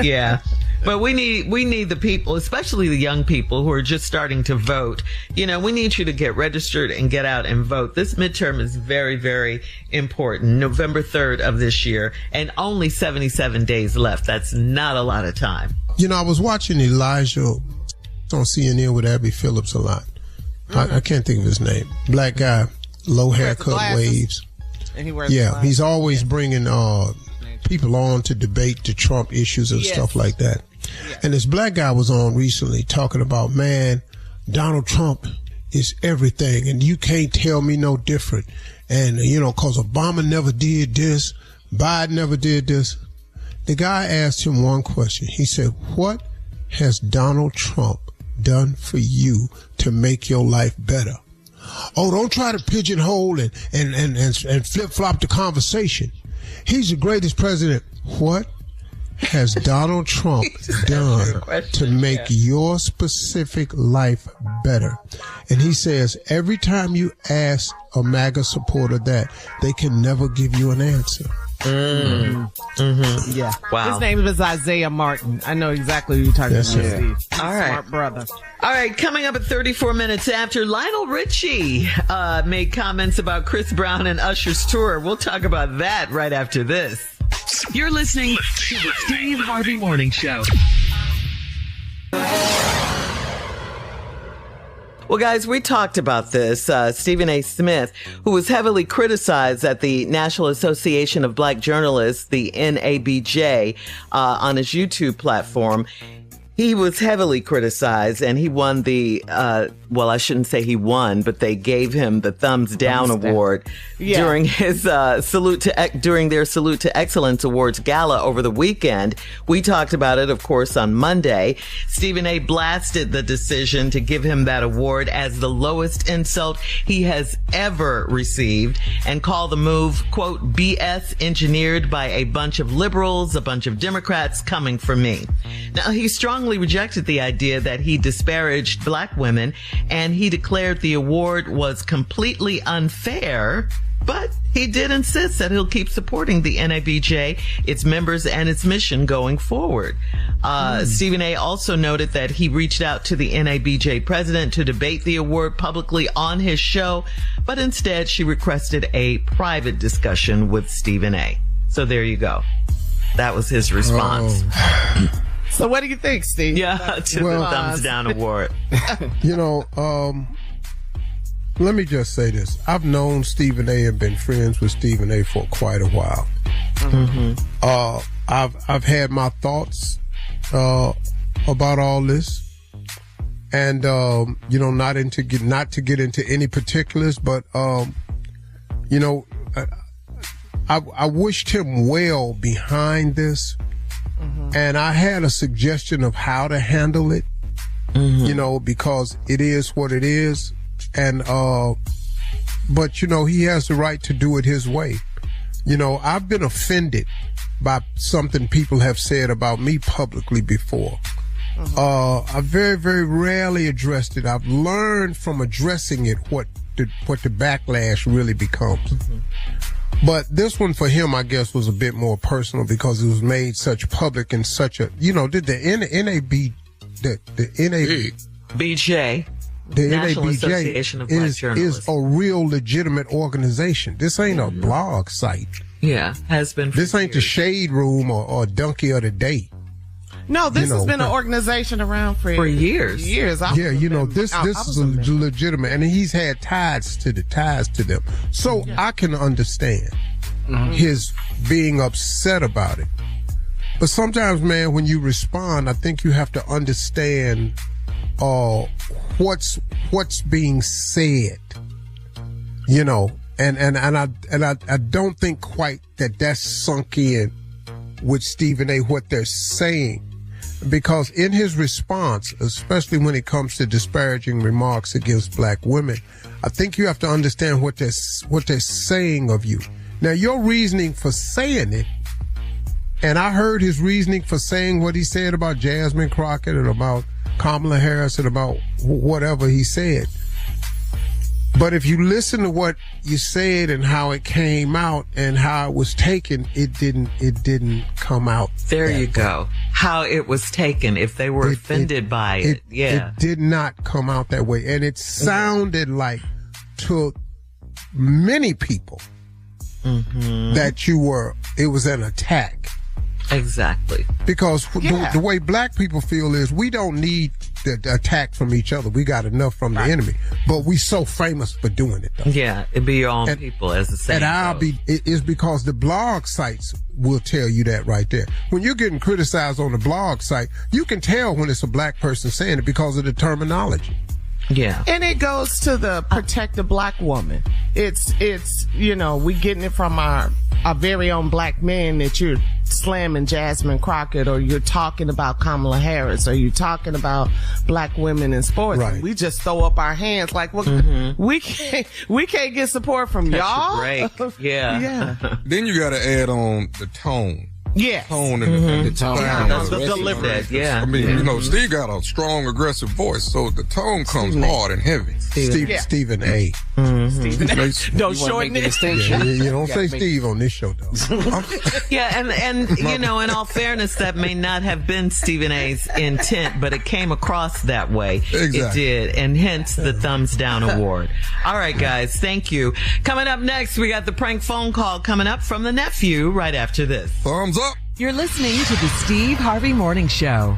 Yeah. But we need the people, especially the young people who are just starting to vote. You know, we need you to get registered and get out and vote. This midterm is very, very important. November 3rd of this year, and only 77 days left. That's not a lot of time.
You know, I was watching Elijah on CNN with Abby Phillips a lot. I can't think of his name. Black guy, low haircut, waves.
And he wears glasses.
He's always bringing people on to debate the Trump issues and stuff like that. Yeah. And this black guy was on recently talking about, man, Donald Trump is everything, and you can't tell me no different. And, you know, because Obama never did this, Biden never did this. The guy asked him one question. He said, what has Donald Trump done for you to make your life better? Oh, don't try to pigeonhole and flip-flop the conversation. He's the greatest president. What has Donald Trump done to make your specific life better? And he says, every time you ask a MAGA supporter that, they can never give you an answer.
Yeah.
Wow.
His name is Isaiah Martin. I know exactly who you're talking about, Steve.
All right.
Smart brother.
All right. Coming up at 34 minutes after, Lionel Richie made comments about Chris Brown and Usher's tour. We'll talk about that right after this.
You're listening to the Steve Harvey Morning Show.
Well, guys, we talked about this. Stephen A. Smith, who was heavily criticized at the National Association of Black Journalists, the NABJ, on his YouTube platform. He was heavily criticized, and he won the, well, I shouldn't say he won, but they gave him the Thumbs Down Award during his during their Salute to Excellence Awards gala over the weekend. We talked about it, of course, on Monday. Stephen A. blasted the decision to give him that award as the lowest insult he has ever received, and called the move, quote, BS engineered by a bunch of liberals, a bunch of Democrats coming for me. Now, he strongly rejected the idea that he disparaged black women, and he declared the award was completely unfair, but he did insist that he'll keep supporting the NABJ, its members, and its mission going forward. Stephen A. also noted that he reached out to the NABJ president to debate the award publicly on his show, but instead she requested a private discussion with Stephen A. So there you go. That was his response.
So what do you think, Steve?
Yeah, to the Thumbs Down Award.
You know, let me just say this. I've known Stephen A. and been friends with Stephen A. for quite a while. I've had my thoughts about all this, and you know, not to get into any particulars, but you know, I wished him well behind this. And I had a suggestion of how to handle it, you know, because it is what it is. And, but, you know, he has the right to do it his way. You know, I've been offended by something people have said about me publicly before. I very, very rarely addressed it. I've learned from addressing it what the backlash really becomes. But this one for him, I guess, was a bit more personal because it was made such public and such a, you know, the
National Association of Black Journalists
is a real legitimate organization. This ain't a blog site.
Yeah, has been.
This ain't the Shade Room or Donkey of the Day.
No, this has been an organization around for
years.
Yeah, you know, this is a legitimate, and he's had ties to them. So I can understand his being upset about it. But sometimes, man, when you respond, I think you have to understand what's being said. You know, I don't think quite that's sunk in with Stephen A. what they're saying, because in his response, especially when it comes to disparaging remarks against black women, I think you have to understand what they're saying of you. Now, your reasoning for saying it, and I heard his reasoning for saying what he said about Jasmine Crockett and about Kamala Harris and about whatever he said. But if you listen to what you said and how it came out and how it was taken, it didn't come out.
There you go. How it was taken, if they were offended by it. Yeah.
It did not come out that way. And it sounded like to many people that it was an attack.
Exactly.
Because the way black people feel is we don't need the attack from each other. We got enough from the enemy. But we so famous for doing it, though.
Yeah, it'd be your own people, as the saying goes.
It is because the blog sites will tell you that right there. When you're getting criticized on the blog site, you can tell when it's a black person saying it because of the terminology.
Yeah. And it goes to the protect the black woman. It's we getting it from our very own black men that you're slamming Jasmine Crockett, or you're talking about Kamala Harris, or you're talking about black women in sports.
Right.
We just throw up our hands like, well, we can't get support from y'all.
Break. Yeah.
Yeah.
Then you got to add on the tone.
Yeah.
Tone and the tone.
Yeah, that's what deliberate. Yeah.
I mean, Steve got a strong, aggressive voice, so the tone comes hard and heavy.
Stephen A.
Stephen A. Don't shorten it.
Yeah, you don't say Steve on this show, though.
Yeah, and in all fairness, that may not have been Stephen A's intent, but it came across that way.
Exactly.
It did, and hence the thumbs down award. All right, guys, thank you. Coming up next, we got the prank phone call coming up from the nephew right after this.
Thumbs up.
You're listening to the Steve Harvey Morning Show.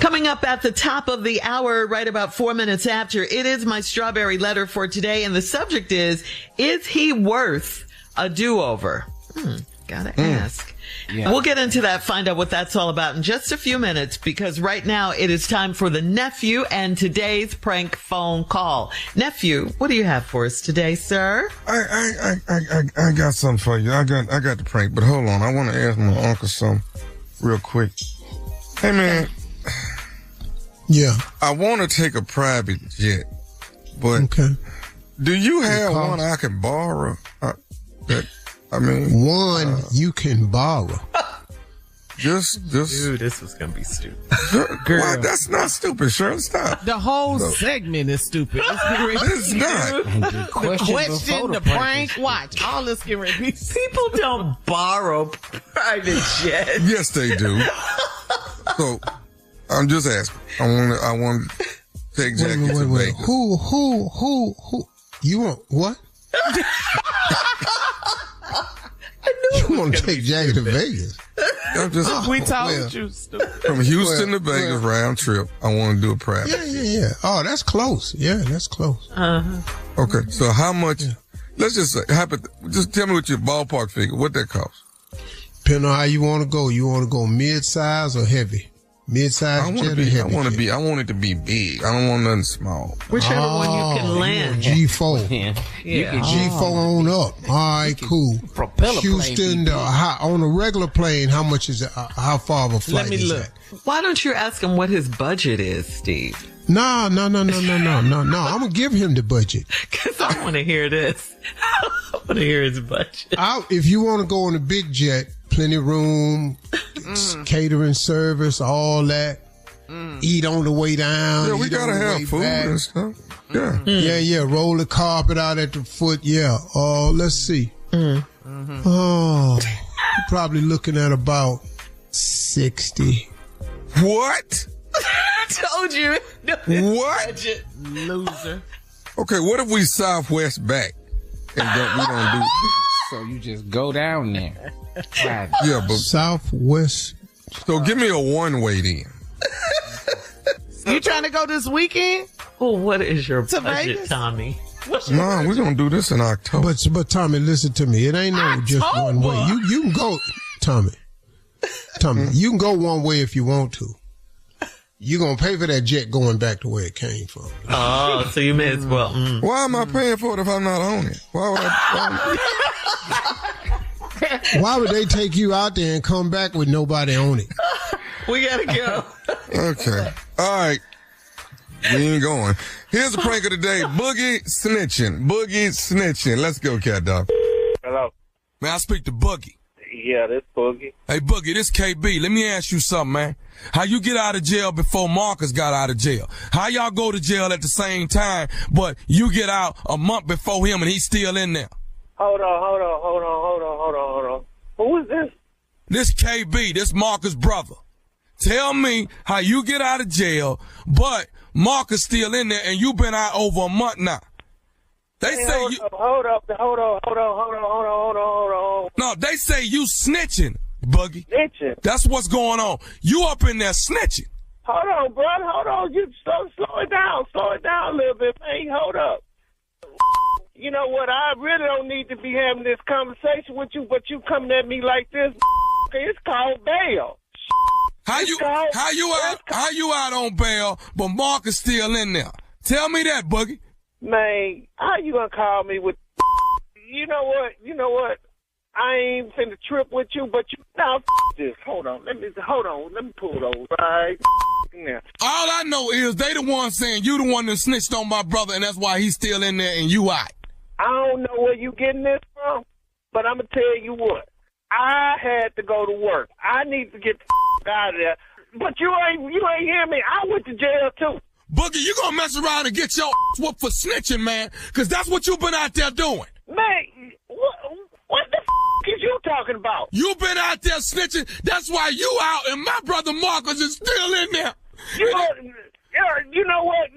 Coming up at the top of the hour, right about 4 minutes after, it is my strawberry letter for today, and the subject is he worth a do-over? Gotta ask. Yeah. We'll get into that, find out what that's all about in just a few minutes, because right now it is time for the nephew and today's prank phone call. Nephew, what do you have for us today, sir?
I got something for you. I got the prank, but hold on. I want to ask my uncle something real quick. Hey, man.
Yeah.
I want to take a private jet, but do you have one I can borrow?
One you can borrow.
Just.
Dude, this was gonna be stupid.
Girl, well, that's not stupid. Shirley, stop.
The whole segment is stupid.
It's not.
The question, the prank, watch. All this can repeat.
People don't borrow private jets.
Yes, they do. So, I'm just asking. I want to take Jackie to Vegas.
Who? You want what? You want to take Jackie to Vegas?
We told you, stupid.
From Houston to Vegas round trip. I want to do a private.
Yeah. Oh, that's close. Yeah, that's close.
Okay, so how much? Let's just say, just tell me what your ballpark figure. What that costs?
Depending on how you want to go. You want to go mid-size or heavy? Mid-size jet or heavy?
I want it to be big. I don't want nothing small.
Whichever one you can land.
G4.
Yeah.
G4 on up. All right, cool. Houston, on a regular plane, how much is it? How far of a flight is that?
Why don't you ask him what his budget is, Steve?
No. I'm going to give him the budget.
Because I want to hear this. I want to hear his budget.
If you want to go on a big jet, plenty room, catering service, all that. Eat on the way down.
Yeah, we got to have food and stuff. Yeah.
Yeah. Roll the carpet out at the foot. Yeah. Let's see. Oh, you're probably looking at about 60.
What?
Told you.
What?
Budget.
Loser.
Okay, what if we Southwest back and we don't do?
So you just go down there.
Yeah, but
Southwest.
So give me a one-way then.
You trying to go this weekend?
Well, what is your
to
budget,
Vegas?
Tommy?
No, we're gonna do this in October.
But Tommy, listen to me. It ain't no just one way. You can go, Tommy. You can go one way if you want to. you're going to pay for that jet going back to where it came from.
Oh, so you may as well.
Why am I paying for it if I'm not on it?
Why would they take you out there and come back with nobody on it?
We got to go.
Okay. All right. We ain't going. Here's a prank of the day. Boogie snitching. Let's go, Cat Dog.
Hello.
May I speak to Boogie?
Yeah, this Boogie.
Hey, Boogie, this KB. Let me ask you something, man. How you get out of jail before Marcus got out of jail? How y'all go to jail at the same time, but you get out a month before him and he's still in there?
Hold on. Who is this?
This KB, this Marcus' brother. Tell me how you get out of jail, but Marcus still in there and you been out over a month now. They say you...
Hold on.
No, they say you snitching, Boogie.
Snitching?
That's what's going on. You up in there snitching.
Hold on, bro. Hold on. You slow it down. Slow it down a little bit, man. Hold up. You know what? I really don't need to be having this conversation with you, but you coming at me like this. It's called bail.
How you out on bail, but Marcus still in there? Tell me that, Boogie.
Man, how you gonna call me with? You know what? I ain't finna trip with you, but you now this. Hold on. Let me pull those right now.
All I know is they the one saying you the one that snitched on my brother, and that's why he's still in there and you out.
I don't know where you getting this from, but I'm gonna tell you what. I had to go to work. I need to get the out of there. But you ain't hear me. I went to jail too.
Boogie, you gonna mess around and get your whooped for snitching, man? Cause that's what you been out there doing.
Man, what the is you talking about?
You been out there snitching. That's why you out, and my brother Marcus is still in there.
You know what?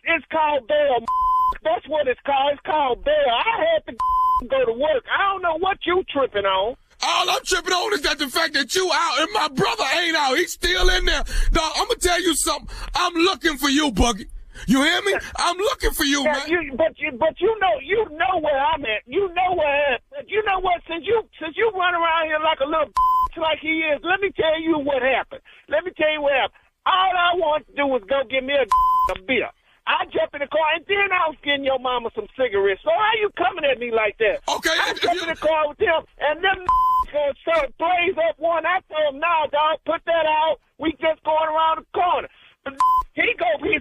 It's called bail. That's what it's called. It's called bail. I had to go to work. I don't know what you tripping on.
All I'm tripping on is that the fact that you out and my brother ain't out. He's still in there. Dog, I'm gonna tell you something. I'm looking for you, Boogie. You hear me? I'm looking for you, man.
But you know where I'm at. You know where. You know what? Since you run around here like a little like he is, let me tell you what happened. All I want to do was go get me a beer. I jump in the car, and then I was getting your mama some cigarettes. So how you coming at me like that?
Okay.
I jump in the car with them, and them start blaze up one. I told him, nah, dog, put that out. We just going around the corner. But he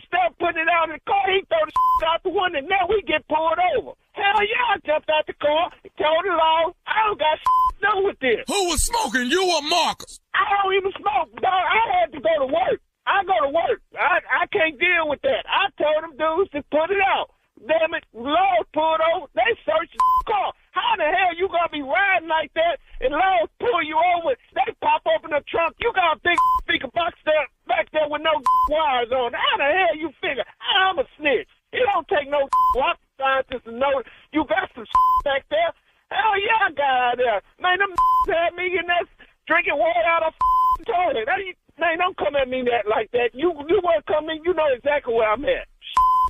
start putting it out in the car. He throw the out the window, and now we get pulled over. Hell yeah, I jumped out the car, told the law. I don't got to do with this.
Who was smoking, you or Marcus?
I don't even smoke, dog. I had to go to work. I go to work. I can't deal with that. I told them dudes to put it out. Damn it, laws pulled over. They searched the car. How the hell you gonna be riding like that and laws pull you over? They pop open the trunk. You got a big speaker box back there with no wires on. How the hell you figure I'm a snitch? It don't take no rocket scientist to know you got some back there. Hell yeah, I got out there. Man, them had me in there drinking water out of toilet. Man, don't come at me like that. You want to come in, you know exactly where I'm at.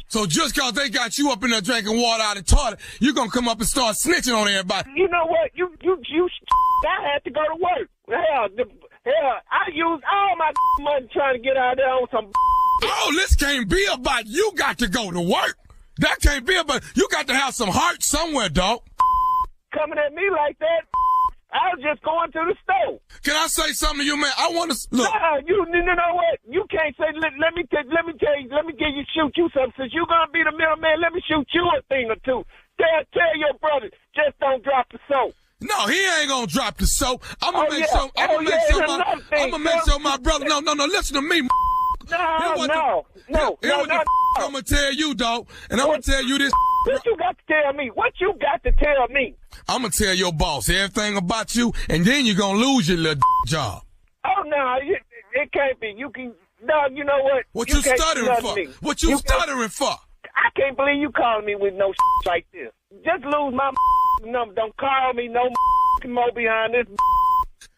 So just because they got you up in there drinking water out of the toilet, you going to come up and start snitching on everybody.
You know what? I had to go to work. Hell, I used all my money trying to get out there on some.
Oh, this can't be about you got to go to work. That can't be about, you got to have some heart somewhere, dog.
Coming at me like that. I was just going to the store.
Can I say something to you, man? I want to look.
Nah, you know what? You can't say. Let me shoot you something. Since you're gonna be the middleman, let me shoot you a thing or two. Tell your brother, just don't drop the soap.
No, he ain't gonna drop the soap. I'm gonna make sure my brother. No. Listen to me.
No.
I'm gonna tell you, dog, and I'm gonna tell you this.
What you got to tell me? What you got to tell me?
I'm gonna tell your boss everything about you, and then you're gonna lose your little job.
Oh no, it can't be. You can. No, you know what?
What you stuttering for? What you stuttering for?
I can't believe you calling me with no like this. Just lose my number. Don't call me no more behind this.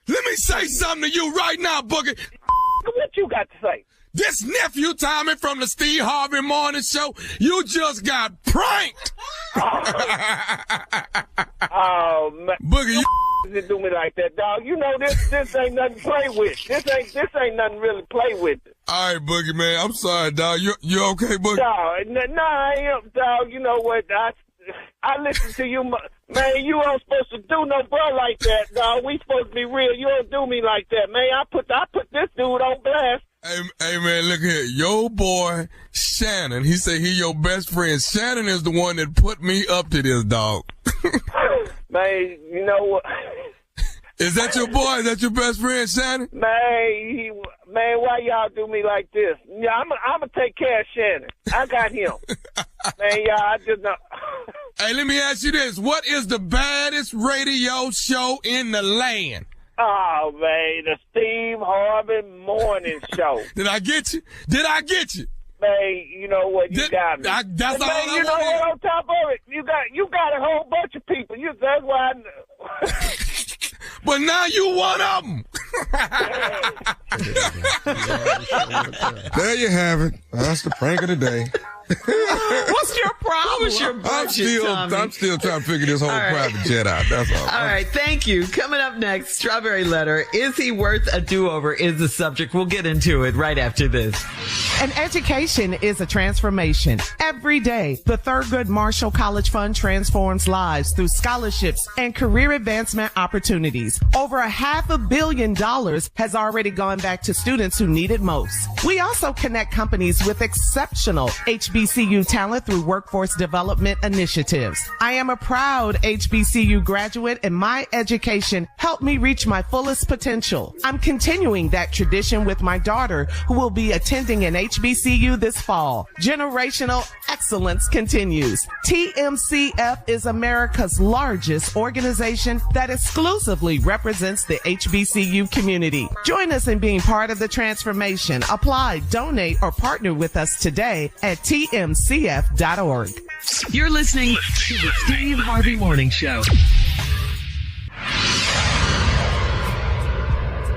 Let me say something to you right now, Boogie.
What you got to say?
This nephew Tommy from the Steve Harvey Morning Show, you just got pranked.
Oh man.
Boogie,
that do me like that, dog. You know this ain't nothing to play with. This ain't nothing really to play with.
All right, Boogie, man. I'm sorry, dog. You okay, Boogie?
Dog, nah, I am, dog. You know what? I listen to you, man. You ain't supposed to do no bro like that, dog. We supposed to be real. You don't do me like that, man. I put this dude on blast.
Hey, man, look here. Your boy, Shannon, he said he your best friend. Shannon is the one that put me up to this, dog.
Man, you know what?
Is that your boy? Is that your best friend, Shannon?
Man, why y'all do me like this? Yeah, I'm gonna take care of Shannon. I got him. Man, y'all, I just know.
Hey, let me ask you this. What is the baddest radio show in the land?
Oh, man, the Steve Harvey Morning Show.
Did I get you?
Man, you know what? You got me.
That's all I
you know what? On top of it, you got a whole bunch of people. That's why I know.
But now you one of them. There you have it. That's the prank of the day.
What's your problem?
What was your budget, Tommy?
I'm still trying to figure this whole private jet out. That's all.
All right, thank you. Coming up next, Strawberry Letter. Is he worth a do-over is the subject. We'll get into it right after this.
An education is a transformation. Every day, the Thurgood Marshall College Fund transforms lives through scholarships and career advancement opportunities. Over $500 million has already gone back to students who need it most. We also connect companies with exceptional HBCU talent through workforce development initiatives. I am a proud HBCU graduate, and my education helped me reach my fullest potential. I'm continuing that tradition with my daughter, who will be attending an HBCU this fall. Generational excellence continues. TMCF is America's largest organization that exclusively represents the HBCU community. Join us in being part of the transformation. Apply, donate, or partner with us today at tmcf.org.
You're listening to the Steve Harvey Morning Show.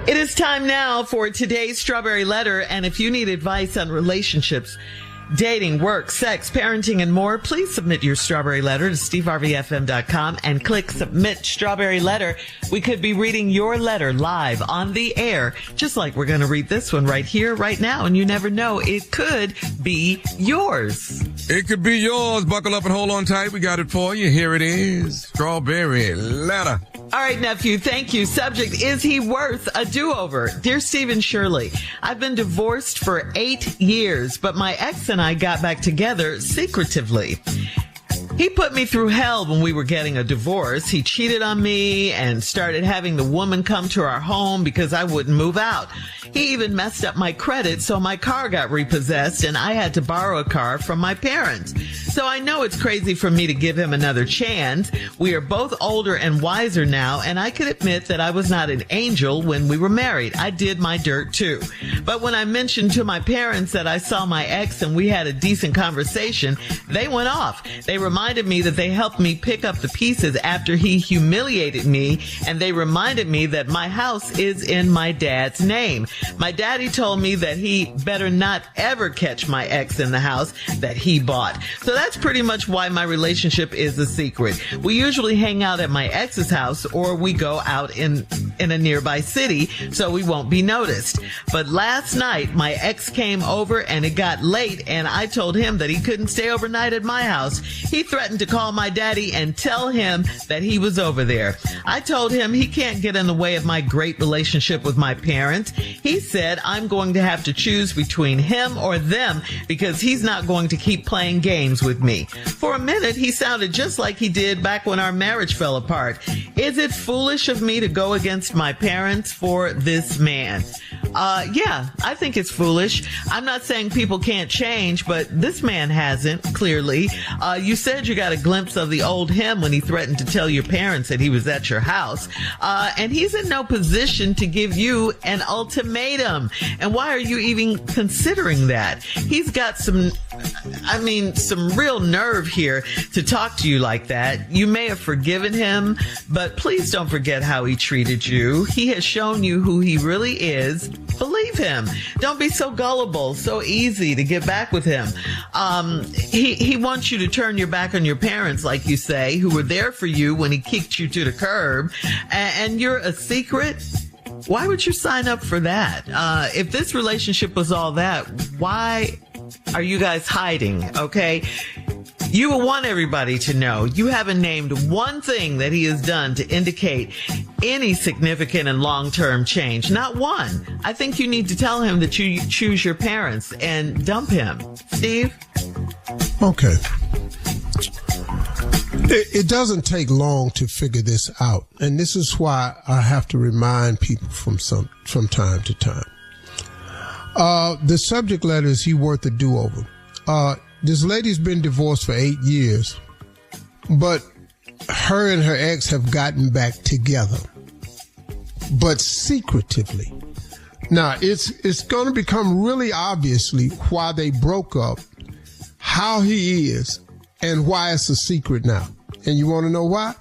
It is time now for today's Strawberry Letter, and if you need advice on relationships, dating, work, sex, parenting, and more, please submit your Strawberry Letter to steveharveyfm.com and click Submit Strawberry Letter. We could be reading your letter live on the air, just like we're going to read this one right here, right now, and you never know, it could be yours.
It could be yours. Buckle up and hold on tight. We got it for you. Here it is. Strawberry Letter.
All right, nephew, thank you. Subject, is he worth a do-over? Dear Steve and Shirley, I've been divorced for 8 years, but my ex and I got back together secretively. He put me through hell when we were getting a divorce. He cheated on me and started having the woman come to our home because I wouldn't move out. He even messed up my credit, so my car got repossessed and I had to borrow a car from my parents. So I know it's crazy for me to give him another chance. We are both older and wiser now, and I can admit that I was not an angel when we were married. I did my dirt too. But when I mentioned to my parents that I saw my ex and we had a decent conversation, they went off. They reminded me that they helped me pick up the pieces after he humiliated me, and they reminded me that my house is in my dad's name. My daddy told me that he better not ever catch my ex in the house that he bought. So that's pretty much why my relationship is a secret. We usually hang out at my ex's house, or we go out in a nearby city so we won't be noticed. But last night, my ex came over and it got late, and I told him that he couldn't stay overnight at my house. He threatened to call my daddy and tell him that he was over there. I told him he can't get in the way of my great relationship with my parents. He said I'm going to have to choose between him or them because he's not going to keep playing games with me. For a minute, he sounded just like he did back when our marriage fell apart. Is it foolish of me to go against my parents for this man? Yeah, I think it's foolish. I'm not saying people can't change, but this man hasn't, clearly. You said you got a glimpse of the old him when he threatened to tell your parents that he was at your house. And he's in no position to give you an ultimatum. And why are you even considering that? He's got some I mean, some real nerve here to talk to you like that. You may have forgiven him, but please don't forget how he treated you. He has shown you who he really is. Believe him. Don't be so gullible, so easy to get back with him. He wants you to turn your back on your parents, like you say, who were there for you when he kicked you to the curb. And you're a secret. Why would you sign up for that? If this relationship was all that, why are you guys hiding? Okay. You will want everybody to know you haven't named one thing that he has done to indicate any significant and long-term change. Not one. I think you need to tell him that you choose your parents and dump him. Steve?
Okay. It doesn't take long to figure this out. And this is why I have to remind people from time to time. The subject letter is he worth a do-over. This lady's been divorced for 8 years, but her and her ex have gotten back together, but secretively. Now, it's going to become really obviously why they broke up, how he is, and why it's a secret now. And you want to know why?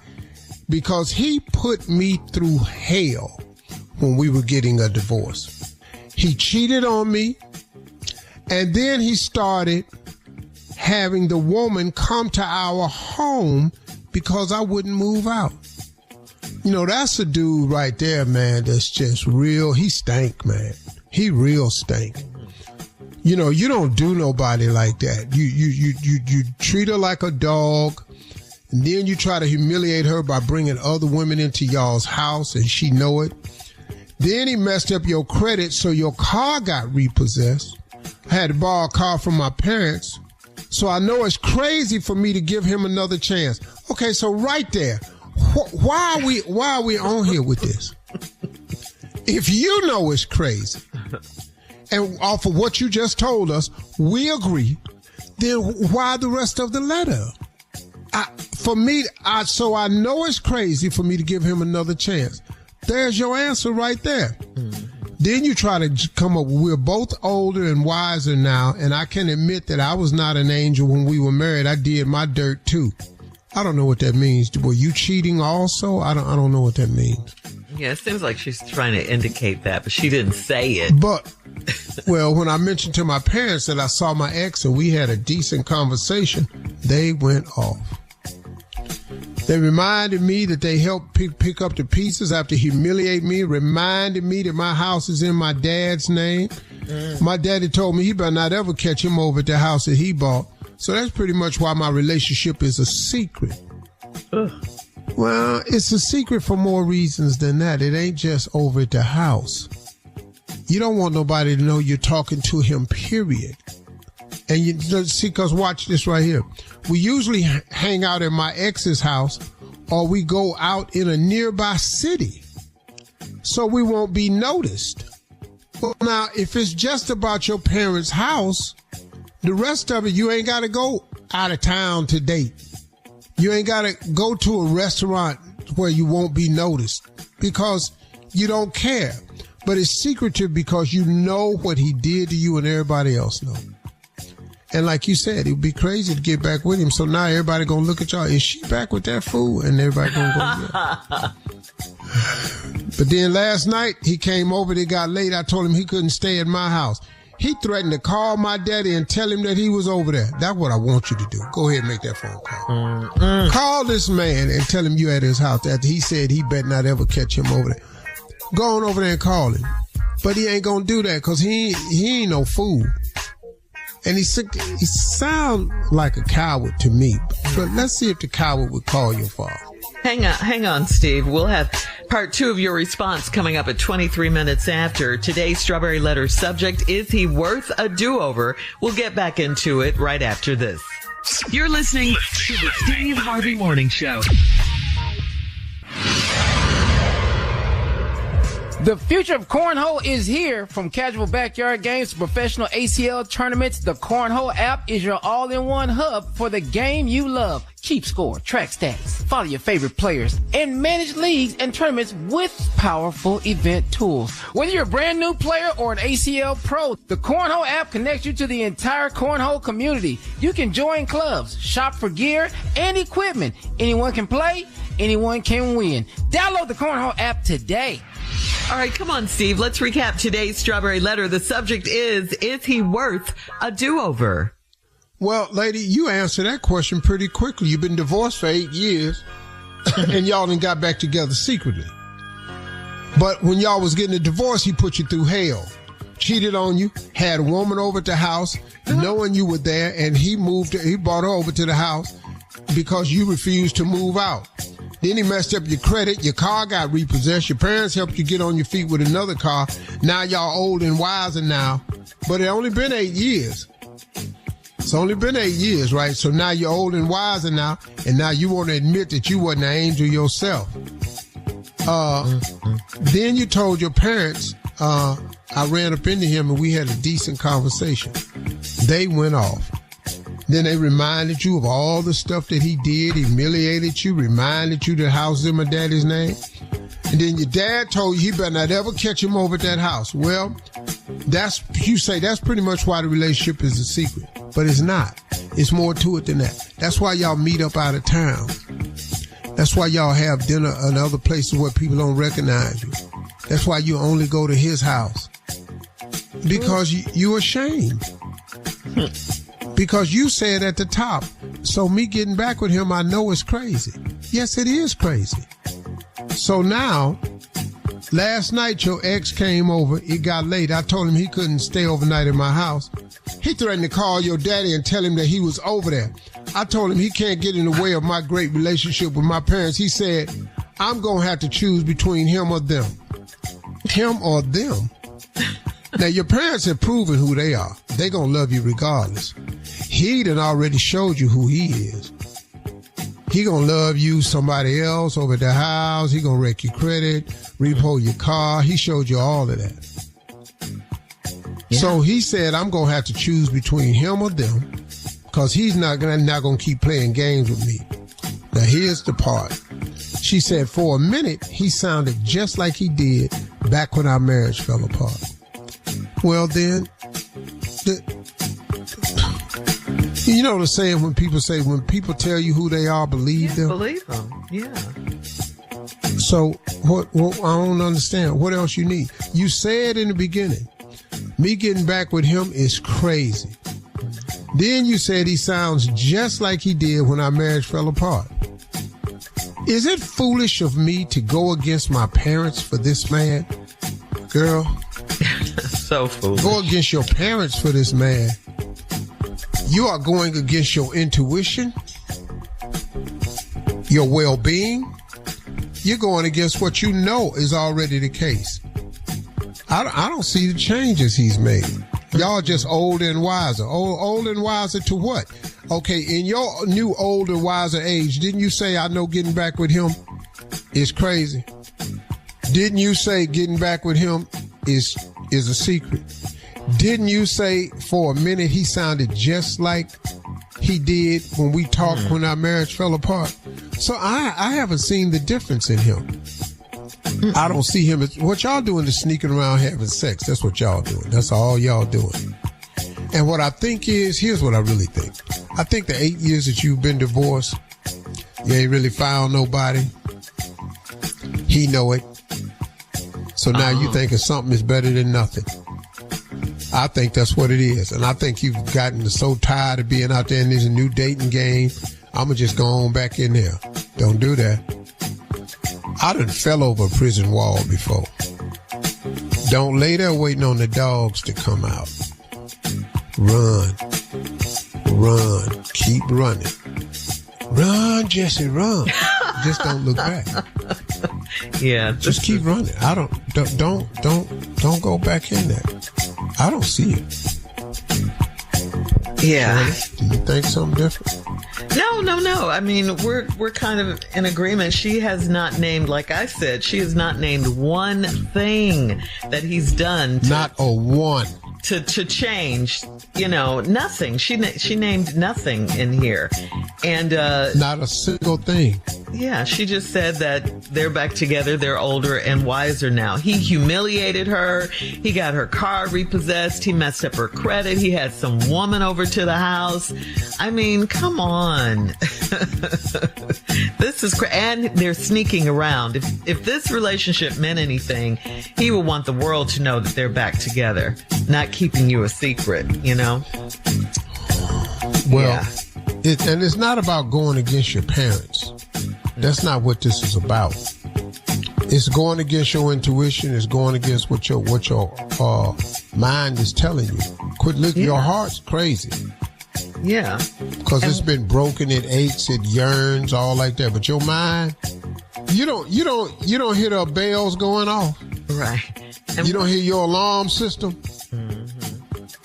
Because he put me through hell when we were getting a divorce. He cheated on me, and then he started having the woman come to our home because I wouldn't move out. You know, that's a dude right there, man, that's just real. He stank, man. He real stank. You know, you don't do nobody like that. You treat her like a dog, and then you try to humiliate her by bringing other women into y'all's house, and she know it. Then he messed up your credit, so your car got repossessed. I had to borrow a car from my parents. So I know it's crazy for me to give him another chance. Okay, so right there, why are we on here with this? If you know it's crazy, and off of what you just told us, we agree, then why the rest of the letter? So I know it's crazy for me to give him another chance. There's your answer right there. Then you try to come up, we're both older and wiser now, and I can admit that I was not an angel when we were married. I did my dirt too. I don't know what that means. Were you cheating also? I don't know what that means.
Yeah, it seems like she's trying to indicate that, but she didn't say it.
But, well, when I mentioned to my parents that I saw my ex and we had a decent conversation, they went off. They reminded me that they helped pick up the pieces after humiliating me, reminded me that my house is in my dad's name. My daddy told me he better not ever catch him over at the house that he bought. So that's pretty much why my relationship is a secret. Well, it's a secret for more reasons than that. It ain't just over at the house. You don't want nobody to know you're talking to him, period. And you see, because watch this right here. We usually hang out at my ex's house, or we go out in a nearby city, so we won't be noticed. Well, now, if it's just about your parents' house, the rest of it, you ain't got to go out of town to date. You ain't got to go to a restaurant where you won't be noticed because you don't care. But it's secretive because you know what he did to you and everybody else knows. And like you said, it would be crazy to get back with him. So now everybody going to look at y'all. Is she back with that fool? And everybody going to go, yeah. But then last night, he came over. It got late. I told him he couldn't stay at my house. He threatened to call my daddy and tell him that he was over there. That's what I want you to do. Go ahead and make that phone call. Call this man and tell him you at his house after he said he better not ever catch him over there. Go on over there and call him. But he ain't going to do that because he ain't no fool. And he sound like a coward to me. But let's see if the coward would call your father.
Hang on, Steve. We'll have part 2 of your response coming up at 23 minutes after. Today's Strawberry Letter subject, is he worth a do-over? We'll get back into it right after this.
You're listening to the Steve Harvey Morning Show.
The future of cornhole is here. From casual backyard games to professional ACL tournaments, the Cornhole app is your all-in-one hub for the game you love. Keep score, track stats, follow your favorite players, and manage leagues and tournaments with powerful event tools. Whether you're a brand new player or an ACL pro, the Cornhole app connects you to the entire cornhole community. You can join clubs, shop for gear and equipment. Anyone can play, anyone can win. Download the Cornhole app today.
All right, come on, Steve. Let's recap today's Strawberry Letter. The subject is he worth a do-over?
Well, lady, you answered that question pretty quickly. You've been divorced for 8 years, and y'all done got back together secretly. But when y'all was getting a divorce, he put you through hell. Cheated on you, had a woman over at the house, knowing you were there, and he brought her over to the house because you refused to move out. Then he messed up your credit. Your car got repossessed. Your parents helped you get on your feet with another car. Now y'all old and wiser now. But it only been 8 years. It's only been 8 years, right? So now you're old and wiser now, and now you want to admit that you wasn't an angel yourself. Then you told your parents, I ran up into him and we had a decent conversation. They went off. Then they reminded you of all the stuff that he did, humiliated you, reminded you the house was in my daddy's name. And then your dad told you he better not ever catch him over at that house. Well, you say that's pretty much why the relationship is a secret. But it's not. It's more to it than that. That's why y'all meet up out of town. That's why y'all have dinner in other places where people don't recognize you. That's why you only go to his house. Because you're ashamed. Because you said at the top, so me getting back with him, I know it's crazy. Yes, it is crazy. So now, last night your ex came over. It got late. I told him he couldn't stay overnight in my house. He threatened to call your daddy and tell him that he was over there. I told him he can't get in the way of my great relationship with my parents. He said, I'm going to have to choose between him or them. Him or them. Now, your parents have proven who they are. They're going to love you regardless. He done already showed you who he is. He going to love you, somebody else over at the house. He going to wreck your credit, repo your car. He showed you all of that. Yeah. So he said, I'm going to have to choose between him or them because he's not going to keep playing games with me. Now, here's the part. She said, for a minute, he sounded just like he did back when our marriage fell apart. Well, then, you know the saying when people say, when people tell you who they are, believe them?
Believe them, yeah.
So, what I don't understand. What else you need? You said in the beginning, me getting back with him is crazy. Then you said he sounds just like he did when our marriage fell apart. Is it foolish of me to go against my parents for this man? Girl.
So foolish.
Go against your parents for this man. You are going against your intuition, your well-being. You're going against what you know is already the case. I don't see the changes he's made. Y'all just older and wiser. Old and wiser to what? Okay, in your new old and wiser age, didn't you say I know getting back with him is crazy? Didn't you say getting back with him is a secret? Didn't you say for a minute he sounded just like he did when we talked when our marriage fell apart? So I haven't seen the difference in him. I don't see him. What y'all doing is sneaking around having sex. That's what y'all doing. That's all y'all doing. And what I think is, here's what I really think. I think the 8 years that you've been divorced, you ain't really found nobody. He know it. So now you thinking something is better than nothing. I think that's what it is. And I think you've gotten so tired of being out there in this new dating game. I'm going to just go on back in there. Don't do that. I done fell over a prison wall before. Don't lay there waiting on the dogs to come out. Run. Run. Keep running. Run, Jesse, run. Just don't look back.
Yeah.
Just keep running. Don't go back in there. I don't see it.
Yeah.
Do you think something different?
No. I mean, we're kind of in agreement. She has not named, like I said, she has not named one thing that he's done.
Not a one.
To change, nothing. She named nothing in here. And
not a single thing.
Yeah, she just said that they're back together, they're older and wiser now. He humiliated her, he got her car repossessed, he messed up her credit, he had some woman over to the house. I mean, come on. This is and they're sneaking around. If this relationship meant anything, he would want the world to know that they're back together, not keeping you a secret,
Well, and it's not about going against your parents. That's not what this is about. It's going against your intuition. It's going against what your mind is telling you. Quit looking. Your heart's crazy.
Yeah.
Because it's been broken. It aches. It yearns. All like that. But your mind, you don't hear the bells going off.
Right.
You don't hear your alarm system.
Mm-hmm.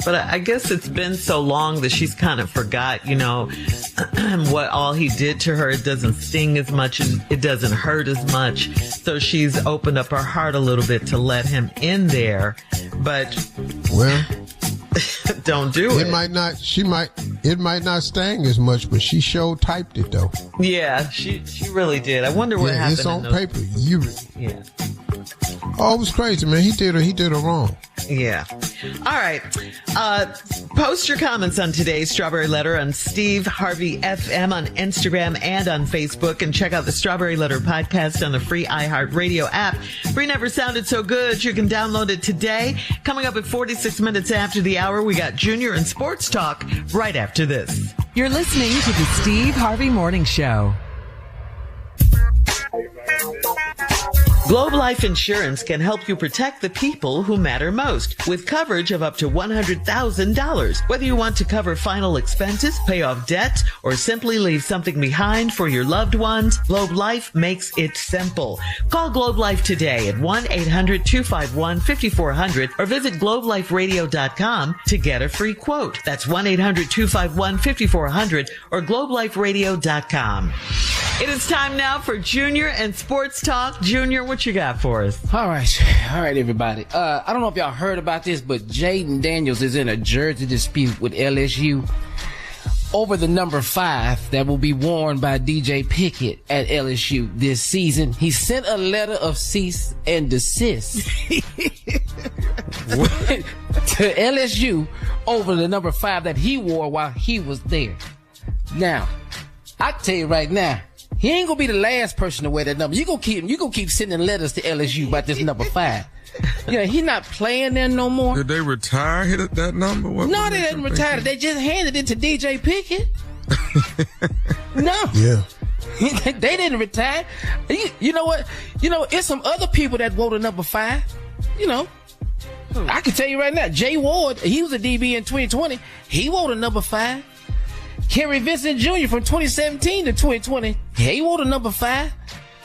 But I guess it's been so long that she's kind of forgot, what all he did to her. It doesn't sting as much, it doesn't hurt as much. So she's opened up her heart a little bit to let him in there. But,
well,
don't do it.
It might not sting as much, but she sure typed it though.
Yeah, she really did. I wonder what happened.
It's on paper.
Yeah.
Oh, it was crazy, man. He did her wrong.
Yeah. All right. Post your comments on today's Strawberry Letter on Steve Harvey FM on Instagram and on Facebook, and check out the Strawberry Letter podcast on the free iHeartRadio app. Free never sounded so good. You can download it today. Coming up at 46 minutes after the hour, we got Junior and Sports Talk right after this.
You're listening to the Steve Harvey Morning Show.
Globe Life Insurance can help you protect the people who matter most with coverage of up to $100,000. Whether you want to cover final expenses, pay off debt, or simply leave something behind for your loved ones, Globe Life makes it simple. Call Globe Life today at 1-800-251-5400 or visit globeliferadio.com to get a free quote. That's 1-800-251-5400 or globeliferadio.com. It is time now for Junior and Sports Talk. Junior, what you got for us?
All right, everybody. I don't know if y'all heard about this, but Jaden Daniels is in a jersey dispute with LSU over the number 5 that will be worn by DJ Pickett at LSU this season. He sent a letter of cease and desist to LSU over the number 5 that he wore while he was there. Now, I can tell you right now, he ain't gonna be the last person to wear that number. You gonna keep sending letters to LSU about this number 5. Yeah, he not playing there no more.
Did they retire that number?
No, they didn't retire it. They just handed it to DJ Pickett. No.
Yeah.
They didn't retire. You know what? It's some other people that wore the number 5. I can tell you right now, Jay Ward, he was a DB in 2020. He wore the number 5. Kerry Vincent Jr. from 2017 to 2020, he wore the number 5.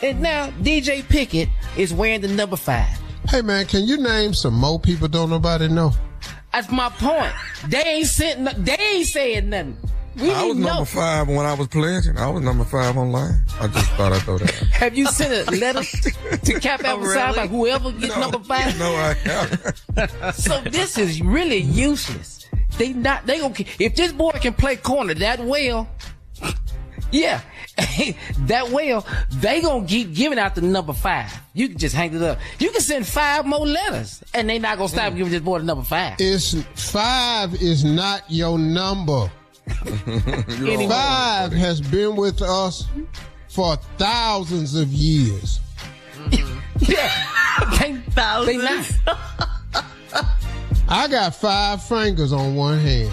And now DJ Pickett is wearing the number 5.
Hey, man, can you name some more people don't nobody know?
That's my point. They ain't saying nothing.
I was number 5 when I was pledging. I was number 5 online. I just thought I'd throw that out.
Have you sent a letter to Cap Alpha by whoever gets number 5?
No, I haven't.
So this is really useless. They gonna, if this boy can play corner that well, yeah, that well, they gonna keep giving out the number 5. You can just hang it up. You can send 5 more letters, and they not gonna stop giving this boy the number 5.
5 is not your number. 5 has been with us for thousands of years.
Yeah,
thousands.
I got 5 fingers on one hand.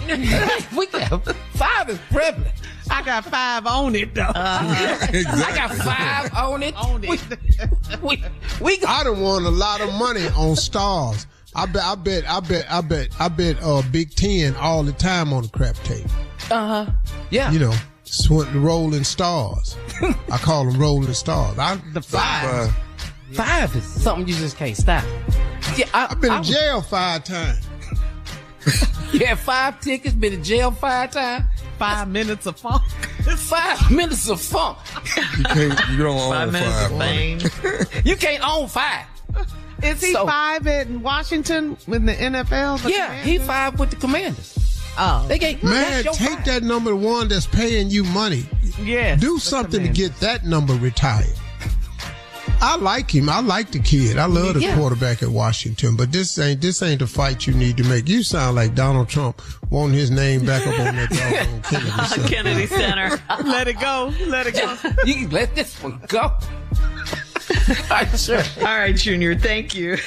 We got 5 is prevalent.
I got 5 on it though.
Exactly.
I got 5 on it. We
I done won a lot of money on stars. I bet Big Ten all the time on the crap tape.
Yeah.
Rolling stars. I call them rolling stars.
The 5 is something you just can't stop. Yeah,
I've been in jail 5 times.
You had 5 tickets, been in jail 5 times.
5 minutes of funk.
5 minutes of funk.
You don't own
5 minutes of fame.
You can't own 5.
Is he 5 in Washington with the NFL?
He 5 with the Commanders.
Oh.
They get,
Man, take
5.
that number one that's paying you money.
Yeah.
Do something to get that number retired. I like him. I like the kid. I love the quarterback at Washington. But this ain't the fight you need to make. You sound like Donald Trump wanting his name back up on that doggone Kennedy
Kennedy Center.
Let it go. Let it go.
You can let this one go. Sure.
All right, Junior, thank you.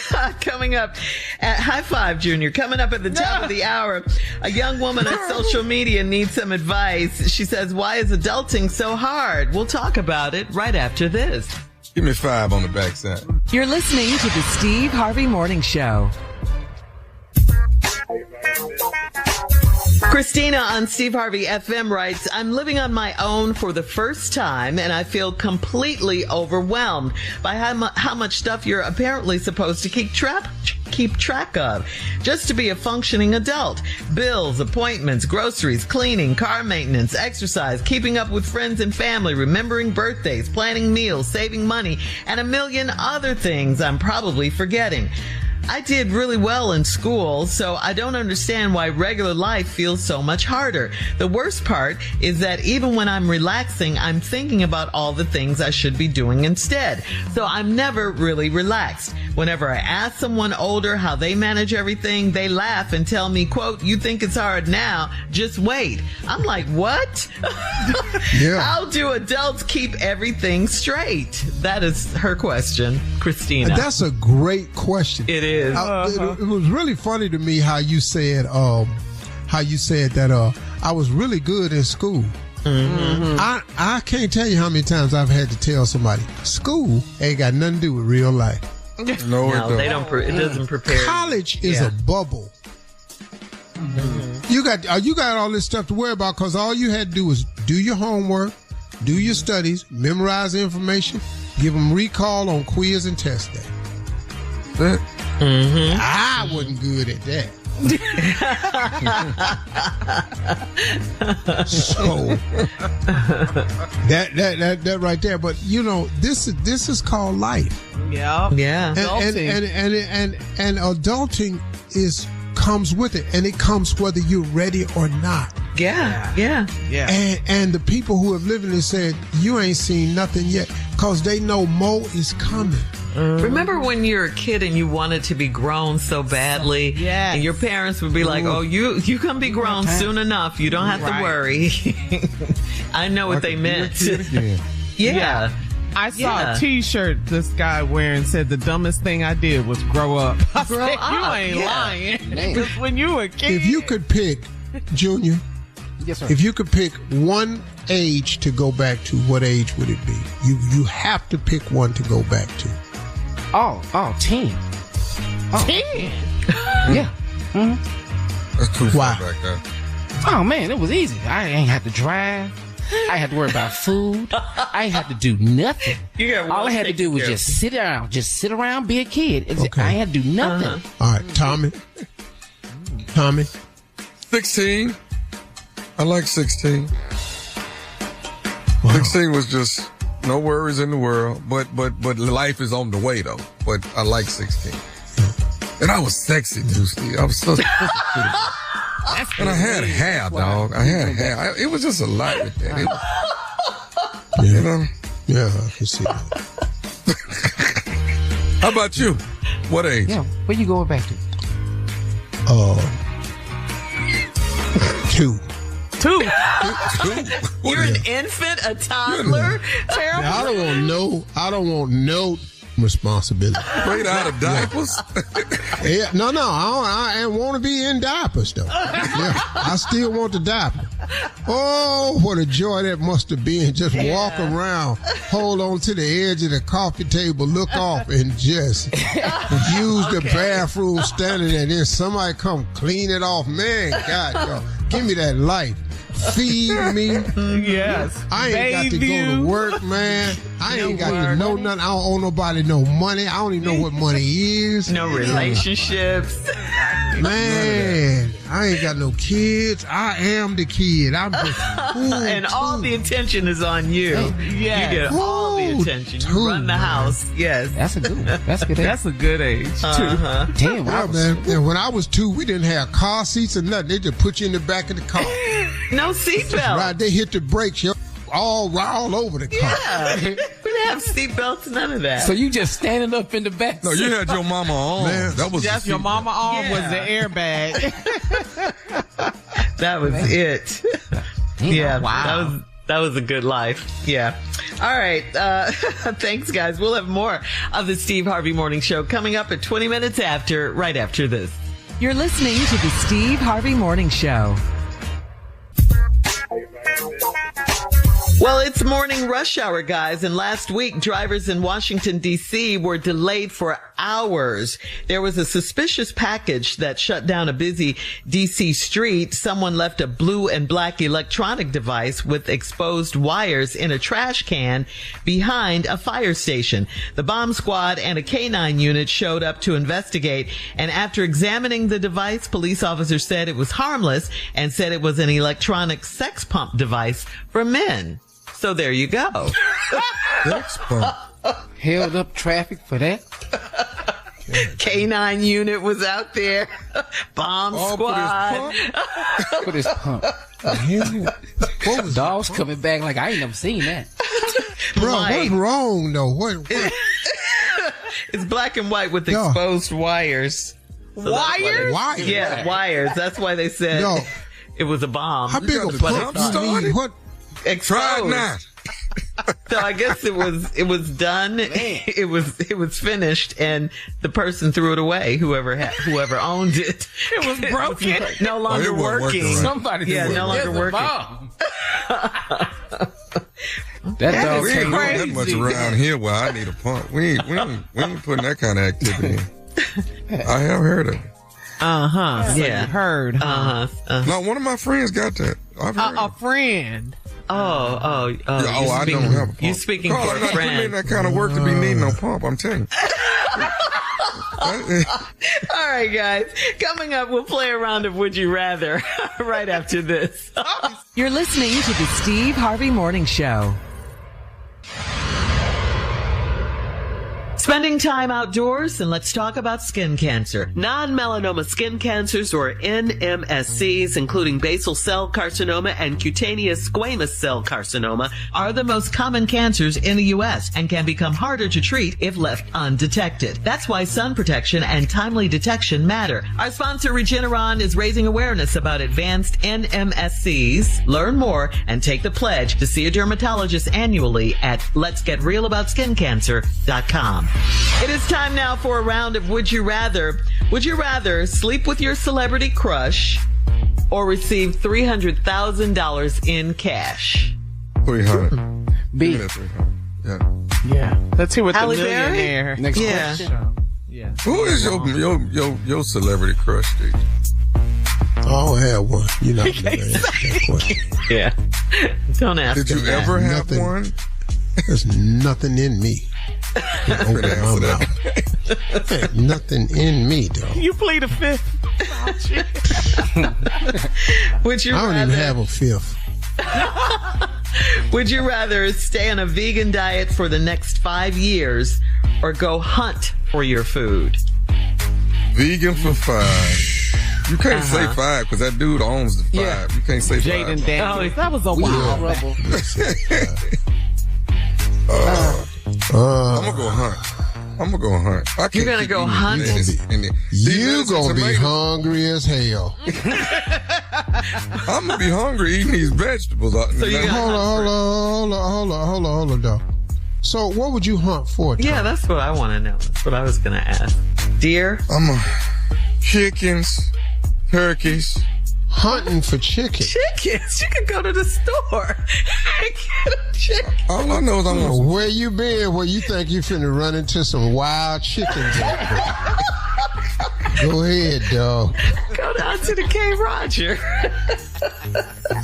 Coming up at High Five, Junior. Coming up at the top of the hour, a young woman on social media needs some advice. She says, why is adulting so hard? We'll talk about it right after this.
Give me 5 on the backside.
You're listening to the Steve Harvey Morning Show.
Christina on Steve Harvey FM writes, I'm living on my own for the first time and I feel completely overwhelmed by how much stuff you're apparently supposed to keep track of just to be a functioning adult. Bills, appointments, groceries, cleaning, car maintenance, exercise, keeping up with friends and family, remembering birthdays, planning meals, saving money, and a million other things I'm probably forgetting. I did really well in school, so I don't understand why regular life feels so much harder. The worst part is that even when I'm relaxing, I'm thinking about all the things I should be doing instead. So I'm never really relaxed. Whenever I ask someone older how they manage everything, they laugh and tell me, quote, you think it's hard now, just wait. I'm like, what?
Yeah.
How do adults keep everything straight? That is her question, Christina.
That's a great question.
It is.
It was really funny to me how you said that I was really good in school. Mm-hmm. I can't tell you how many times I've had to tell somebody school ain't got nothing to do with real life.
No,
they don't. It doesn't prepare.
College is a bubble. Mm-hmm. You got all this stuff to worry about because all you had to do was do your homework, do your studies, memorize the information, give them recall on quiz and test day.
Mm-hmm.
I wasn't good at that. So that right there. But you know, this is called life.
Yeah.
And
adulting comes with it, and it comes whether you're ready or not.
Yeah.
And the people who have lived in it said you ain't seen nothing yet because they know more is coming.
Remember when you were a kid and you wanted to be grown so badly?
Yes.
And your parents would be like, oh, you can be grown soon enough. You don't have to worry. I know what they meant. Yeah.
I saw a T-shirt this guy wearing said the dumbest thing I did was grow up. I said, you ain't lying. Because when you were a kid.
If you could pick, Junior,
yes, sir.
If you could pick one age to go back to, what age would it be? You have to pick one to go back to.
Oh, 10.
10?
Yeah. Mm-hmm.
That's too far back there.
Oh, man, it was easy. I ain't have to drive. I ain't had to worry about food. I ain't had to do nothing. All I had to do was just sit around, be a kid.
Okay.
I ain't had to do nothing.
All right, Tommy.
16. I like 16.
Wow.
16 was just no worries in the world, but life is on the way though. But I like 16. And I was sexy too, Steve. I was so sexy. And I had hair, dog. I had hair. It was just a lot with that. You know?
Yeah, I can see that.
How about you? What age?
Yeah, where you going back to?
2.
You're an infant, a toddler. Terrible.
I don't want no responsibility.
Straight out of diapers?
Yeah, no, I want to be in diapers though. Yeah, I still want the diaper. Oh, what a joy that must have been. Just walk around, hold on to the edge of the coffee table, look off, and just use the bathroom standing there. Then somebody come clean it off. Man, God, yo, give me that life. Feed me.
Yes.
I ain't got to go to work, man. I ain't got to know nothing. I don't owe nobody no money. I don't even know what money is.
No relationships.
Man, I ain't got no kids. I am the kid. I'm just
and all the attention is on you.
Yes.
You get all the attention. You run the house. Yes.
That's a good one. That's a good age.
That's a good age, too.
Damn,
yeah, man. And when I was 2, we didn't have car seats or nothing. They just put you in the back of the car.
No seatbelt.
Right, they hit the brakes. You're all over the car.
Yeah. We didn't have seatbelts, none of that.
So you just standing up in the back.
No, you had your mama on.
Man,
that was
Just your mama on was the airbag.
That was it. Yeah.
Wow.
That was a good life. Yeah. All right. Thanks, guys. We'll have more of the Steve Harvey Morning Show coming up at 20 minutes after, right after this.
You're listening to the Steve Harvey Morning Show.
Well, it's morning rush hour, guys, and last week, drivers in Washington, D.C. were delayed for hours. There was a suspicious package that shut down a busy D.C. street. Someone left a blue and black electronic device with exposed wires in a trash can behind a fire station. The bomb squad and a K-9 unit showed up to investigate, and after examining the device, police officers said it was harmless and said it was an electronic sex pump device for men. So there you go.
Sex pump.
Held up traffic for that.
K-9 unit was out there. Bomb squad.
For this pump.
What was
Dogs coming back like I ain't never seen that.
Bro, what's wrong though? What?
It's black and white with exposed wires. So
Wires?
Wires?
Yeah, wires. That's why they said it was a bomb.
How big a pump you need? What?
Exposed.
now.
So I guess it was done. It was finished, and the person threw it away. Whoever owned it.
It was broken.
No longer working.
Right.
Somebody
no longer working.
That dog
We ain't
came
doing that much around here where I need a pump. We ain't putting that kind of activity in. I have heard of it.
Yeah.
Heard.
No,
one of my friends got that. I've heard
A friend.
I don't have a pump.
You speaking
Carl,
for
I'm
a
not putting in
friend.
that kind of work to be needing no pump, I'm telling you.
All right, guys. Coming up, we'll play a round of Would You Rather right after this.
You're listening to the Steve Harvey Morning Show.
Spending time outdoors, and let's talk about skin cancer. Non-melanoma skin cancers, or NMSCs, including basal cell carcinoma and cutaneous squamous cell carcinoma, are the most common cancers in the U.S. and can become harder to treat if left undetected. That's why sun protection and timely detection matter. Our sponsor, Regeneron, is raising awareness about advanced NMSCs. Learn more and take the pledge to see a dermatologist annually at letsgetrealaboutSkinCancer.com. It is time now for a round of Would You Rather. Would you rather sleep with your celebrity crush or receive $300,000 in cash?
300.
B.
Give me that 300. Yeah.
Yeah. Let's hear what
Halle
the
Berry?
millionaire.
Next
Yeah.
question.
Yeah.
Who is your celebrity crush, dude?
I don't have one. You're not going to answer that question.
Yeah. Don't ask
Did
him
you
that.
ever have
Nothing.
one?
There's nothing in me. Open my mouth. There's nothing in me, though.
You plead a fifth.
Would you
I don't
rather,
even have a fifth.
Would you rather stay on a vegan diet for the next 5 years or go hunt for your food?
Vegan for 5. You can't say 5 because that dude owns the 5.
Yeah.
You can't say 5.
Jaden Daniels. That was a while back.
I'm gonna go hunt. I can't
You're gonna
keep
go
eating
hunt?
lettuce and
You
these
gonna be
tomatoes.
hungry as hell.
I'm gonna be hungry eating these vegetables.
So you got-
Hold on, dog. So what would you hunt for? Tom?
Yeah, that's what I want to know. That's what I was going to ask. Deer?
Chickens, turkeys.
Hunting for chicken.
Chickens? You could go to the store and get a chicken.
All I know is I'm gonna.
Where you been where you think you finna run into some wild chickens out there? Go ahead, dog.
Go down to the K. Roger.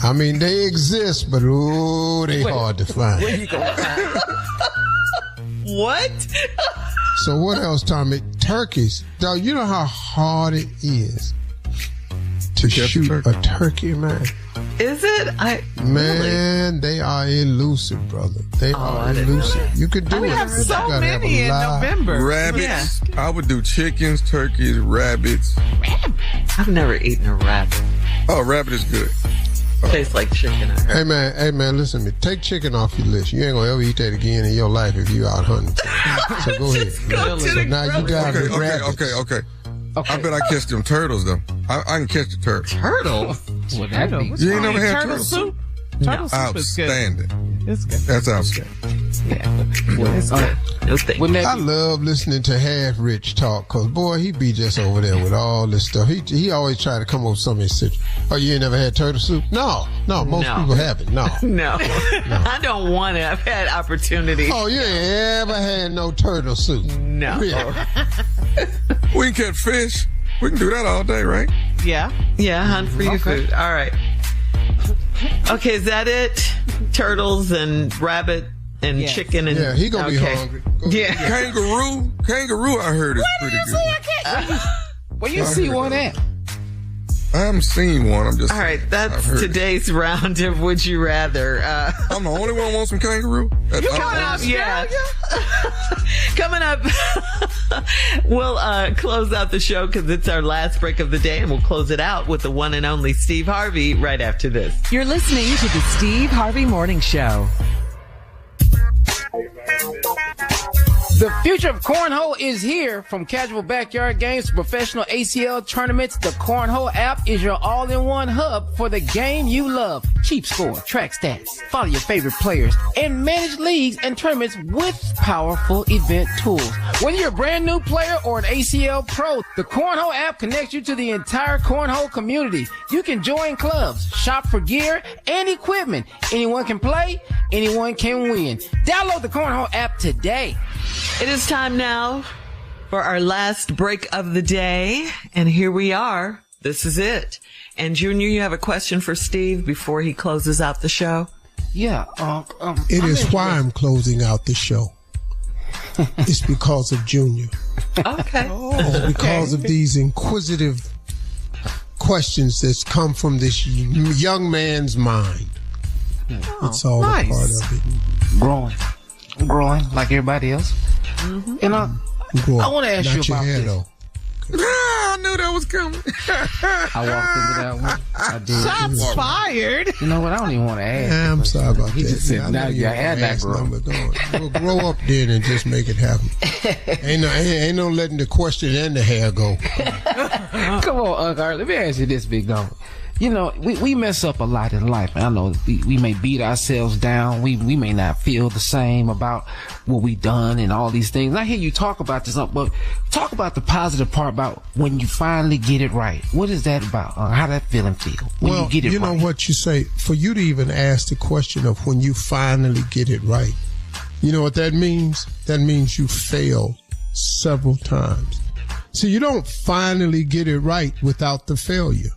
I mean, they exist, but ooh, they hard to find.
Where you going?
What?
So what else, Tommy? Turkeys. Dog, you know how hard it is to shoot a turkey, man.
Is it?
Man, they are elusive, brother. They are elusive. You could do it.
We have so many in November.
Rabbits. Yeah. I would do chickens, turkeys, rabbits.
I've never eaten a rabbit.
Oh, rabbit is good.
Tastes like chicken.
Hey man, listen to me. Take chicken off your list. You ain't gonna ever eat that again in your life if you out hunting. So go ahead. So now you got rabbits.
Okay. I bet I catch them turtles though. I can catch the turtles.
Turtles?
What that mean?
You ain't never had
turtle soup? Turtle soup is good.
Outstanding.
It's good.
That's outstanding.
Yeah. It's good. No thank
I love listening to Half Rich talk, cause boy, he be just over there with all this stuff. He always try to come up with something. Oh, you ain't never had turtle soup? No, most people haven't. No.
No. I don't want it. I've had opportunity.
Oh, you ain't ever had no turtle soup?
No.
Really?
We can catch fish. We can do that all day, right?
Yeah, hunt for your food. All right. Okay, is that it? Turtles and rabbit and chicken and...
Yeah, he gonna be hungry.
Yeah.
Kangaroo, I heard is pretty good.
Where you see one at?
I haven't seen one. I'm just...
All right, that's today's round of Would You Rather.
I'm the only one who wants some kangaroo?
Coming up, yeah. Coming up, we'll close out the show because it's our last break of the day, and we'll close it out with the one and only Steve Harvey right after this.
You're listening to the Steve Harvey Morning Show.
The future of cornhole is here. From casual backyard games to professional ACL tournaments, the Cornhole app is your all-in-one hub for the game you love. Keep score, track stats, follow your favorite players, and manage leagues and tournaments with powerful event tools. Whether you're a brand new player or an ACL pro, the Cornhole app connects you to the entire cornhole community. You can join clubs, shop for gear and equipment. Anyone can play, anyone can win. Download the Cornhole app today.
It is time now for our last break of the day, and here we are. This is it. And Junior, you have a question for Steve before he closes out the show?
Yeah.
It is why I'm closing out the show. It's because of Junior.
Okay.
It's because of these inquisitive questions that's come from this young man's mind. It's all a part of it.
Growing like everybody else. Mm-hmm. And I want to ask you about this.
Though.
I knew that was coming.
I walked into that one. I did.
Shots fired.
You know what? I don't even want to ask.
I'm sorry about that.
He just said, "Now your hair not grow."
We'll grow up then and just make it happen. Ain't no letting the question and the hair go.
Come on, Uncle. Let me ask you this, big dog. You know, we mess up a lot in life. I know we may beat ourselves down. We may not feel the same about what we done and all these things. I hear you talk about this, but talk about the positive part about when you finally get it right. What is that about? How that feeling feel when you get it right? You know
what you say, for you to even ask the question of when you finally get it right, you know what that means? That means you failed several times. So you don't finally get it right without the failure.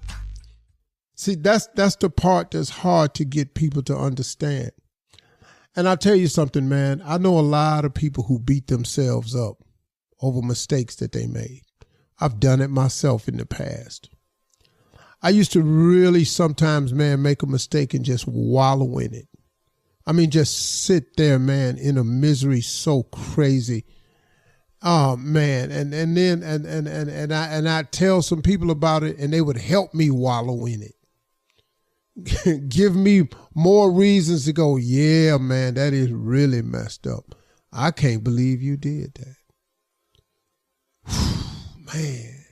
See, that's the part that's hard to get people to understand. And I'll tell you something, man. I know a lot of people who beat themselves up over mistakes that they made. I've done it myself in the past. I used to really sometimes, man, make a mistake and just wallow in it. I mean, just sit there, man, in a misery so crazy. Oh man, and I tell some people about it, and they would help me wallow in it. Give me more reasons to go, yeah, man, that is really messed up. I can't believe you did that. Man,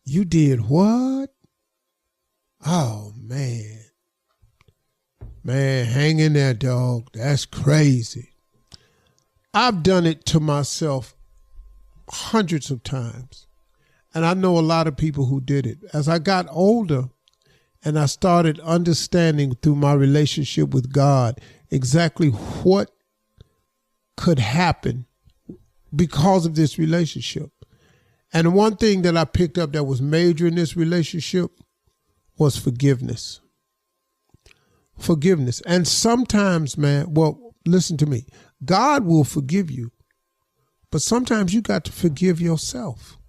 you did what? Oh, man. Man, hang in there, dog. That's crazy. I've done it to myself hundreds of times. And I know a lot of people who did it. As I got older, and I started understanding through my relationship with God exactly what could happen because of this relationship. And one thing that I picked up that was major in this relationship was forgiveness. Forgiveness. And sometimes, man, well, listen to me. God will forgive you, but sometimes you got to forgive yourself.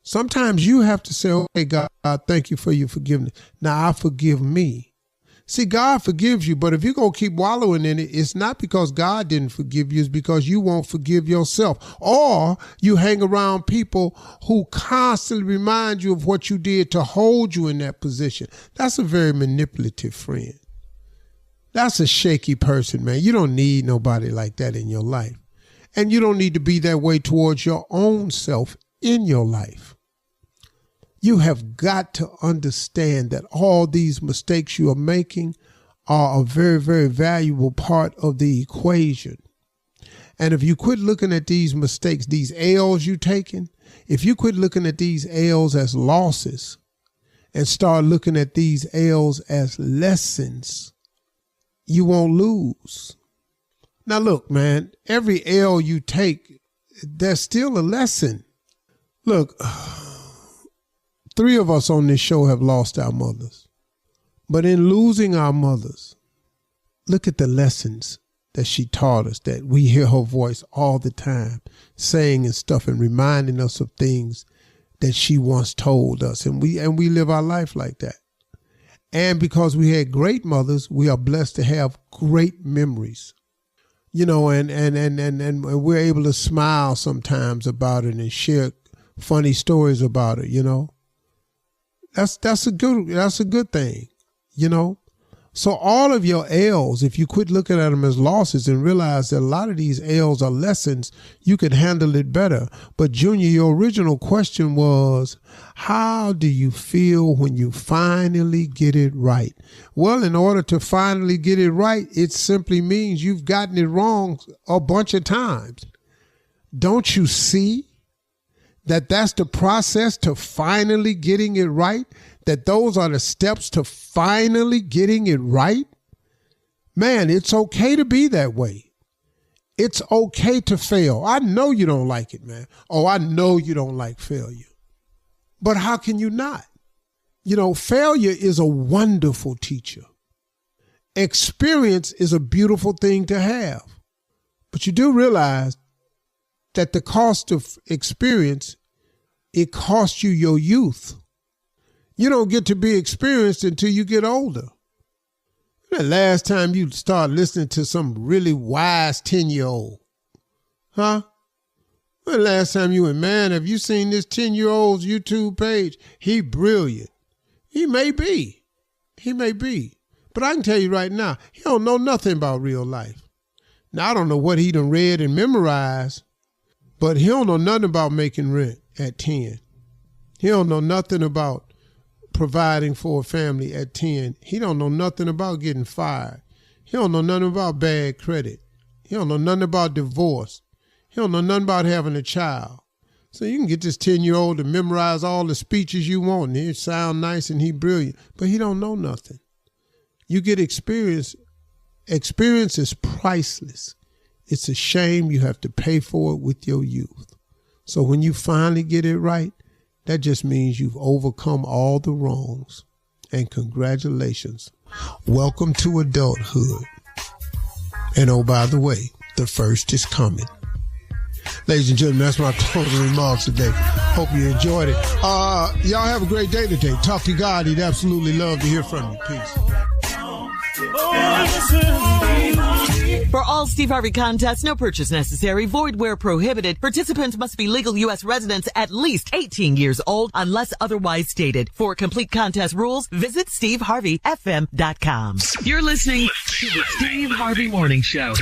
Sometimes you have to say, okay, God, thank you for your forgiveness. Now I forgive me. See, God forgives you, but if you're going to keep wallowing in it, it's not because God didn't forgive you, it's because you won't forgive yourself. Or you hang around people who constantly remind you of what you did to hold you in that position. That's a very manipulative friend. That's a shaky person, man. You don't need nobody like that in your life. And you don't need to be that way towards your own self in your life. You have got to understand that all these mistakes you are making are a very, very valuable part of the equation. And if you quit looking at these mistakes, these L's you taking, if you quit looking at these L's as losses and start looking at these L's as lessons, you won't lose. Now look, man, every L you take, there's still a lesson. Look, 3 of us on this show have lost our mothers. But in losing our mothers, look at the lessons that she taught us, that we hear her voice all the time, saying and stuff and reminding us of things that she once told us. And we live our life like that. And because we had great mothers, we are blessed to have great memories. You know, and we're able to smile sometimes about it and share funny stories about it, you know. That's a good thing, you know. So all of your L's, if you quit looking at them as losses and realize that a lot of these L's are lessons, you could handle it better. But Junior, your original question was, how do you feel when you finally get it right? Well, in order to finally get it right, it simply means you've gotten it wrong a bunch of times. Don't you see that that's the process to finally getting it right? That those are the steps to finally getting it right? Man, it's okay to be that way. It's okay to fail. I know you don't like it, man. Oh, I know you don't like failure. But how can you not? You know, failure is a wonderful teacher. Experience is a beautiful thing to have. But you do realize that the cost of experience, it costs you your youth. You don't get to be experienced until you get older. The last time you start listening to some really wise 10-year-old? Huh? The last time you went, man, have you seen this 10-year-old's YouTube page? He brilliant. He may be. But I can tell you right now, he don't know nothing about real life. Now, I don't know what he done read and memorized, but he don't know nothing about making rent at 10. He don't know nothing about providing for a family at 10. He don't know nothing about getting fired. He don't know nothing about bad credit. He don't know nothing about divorce. He don't know nothing about having a child. So you can get this 10-year-old to memorize all the speeches you want, and it sound nice and he brilliant, but he don't know nothing. You get experience. Experience is priceless. It's a shame you have to pay for it with your youth. So when you finally get it right, that just means you've overcome all the wrongs. And congratulations. Welcome to adulthood. And oh, by the way, the first is coming. Ladies and gentlemen, that's my closing remarks today. Hope you enjoyed it. Y'all have a great day today. Talk to God. He'd absolutely love to hear from you. Peace.
For all Steve Harvey contests, no purchase necessary, void where prohibited. Participants must be legal U.S. residents at least 18 years old unless otherwise stated. For complete contest rules, visit SteveHarveyFM.com.
You're listening to the Steve Harvey Morning Show.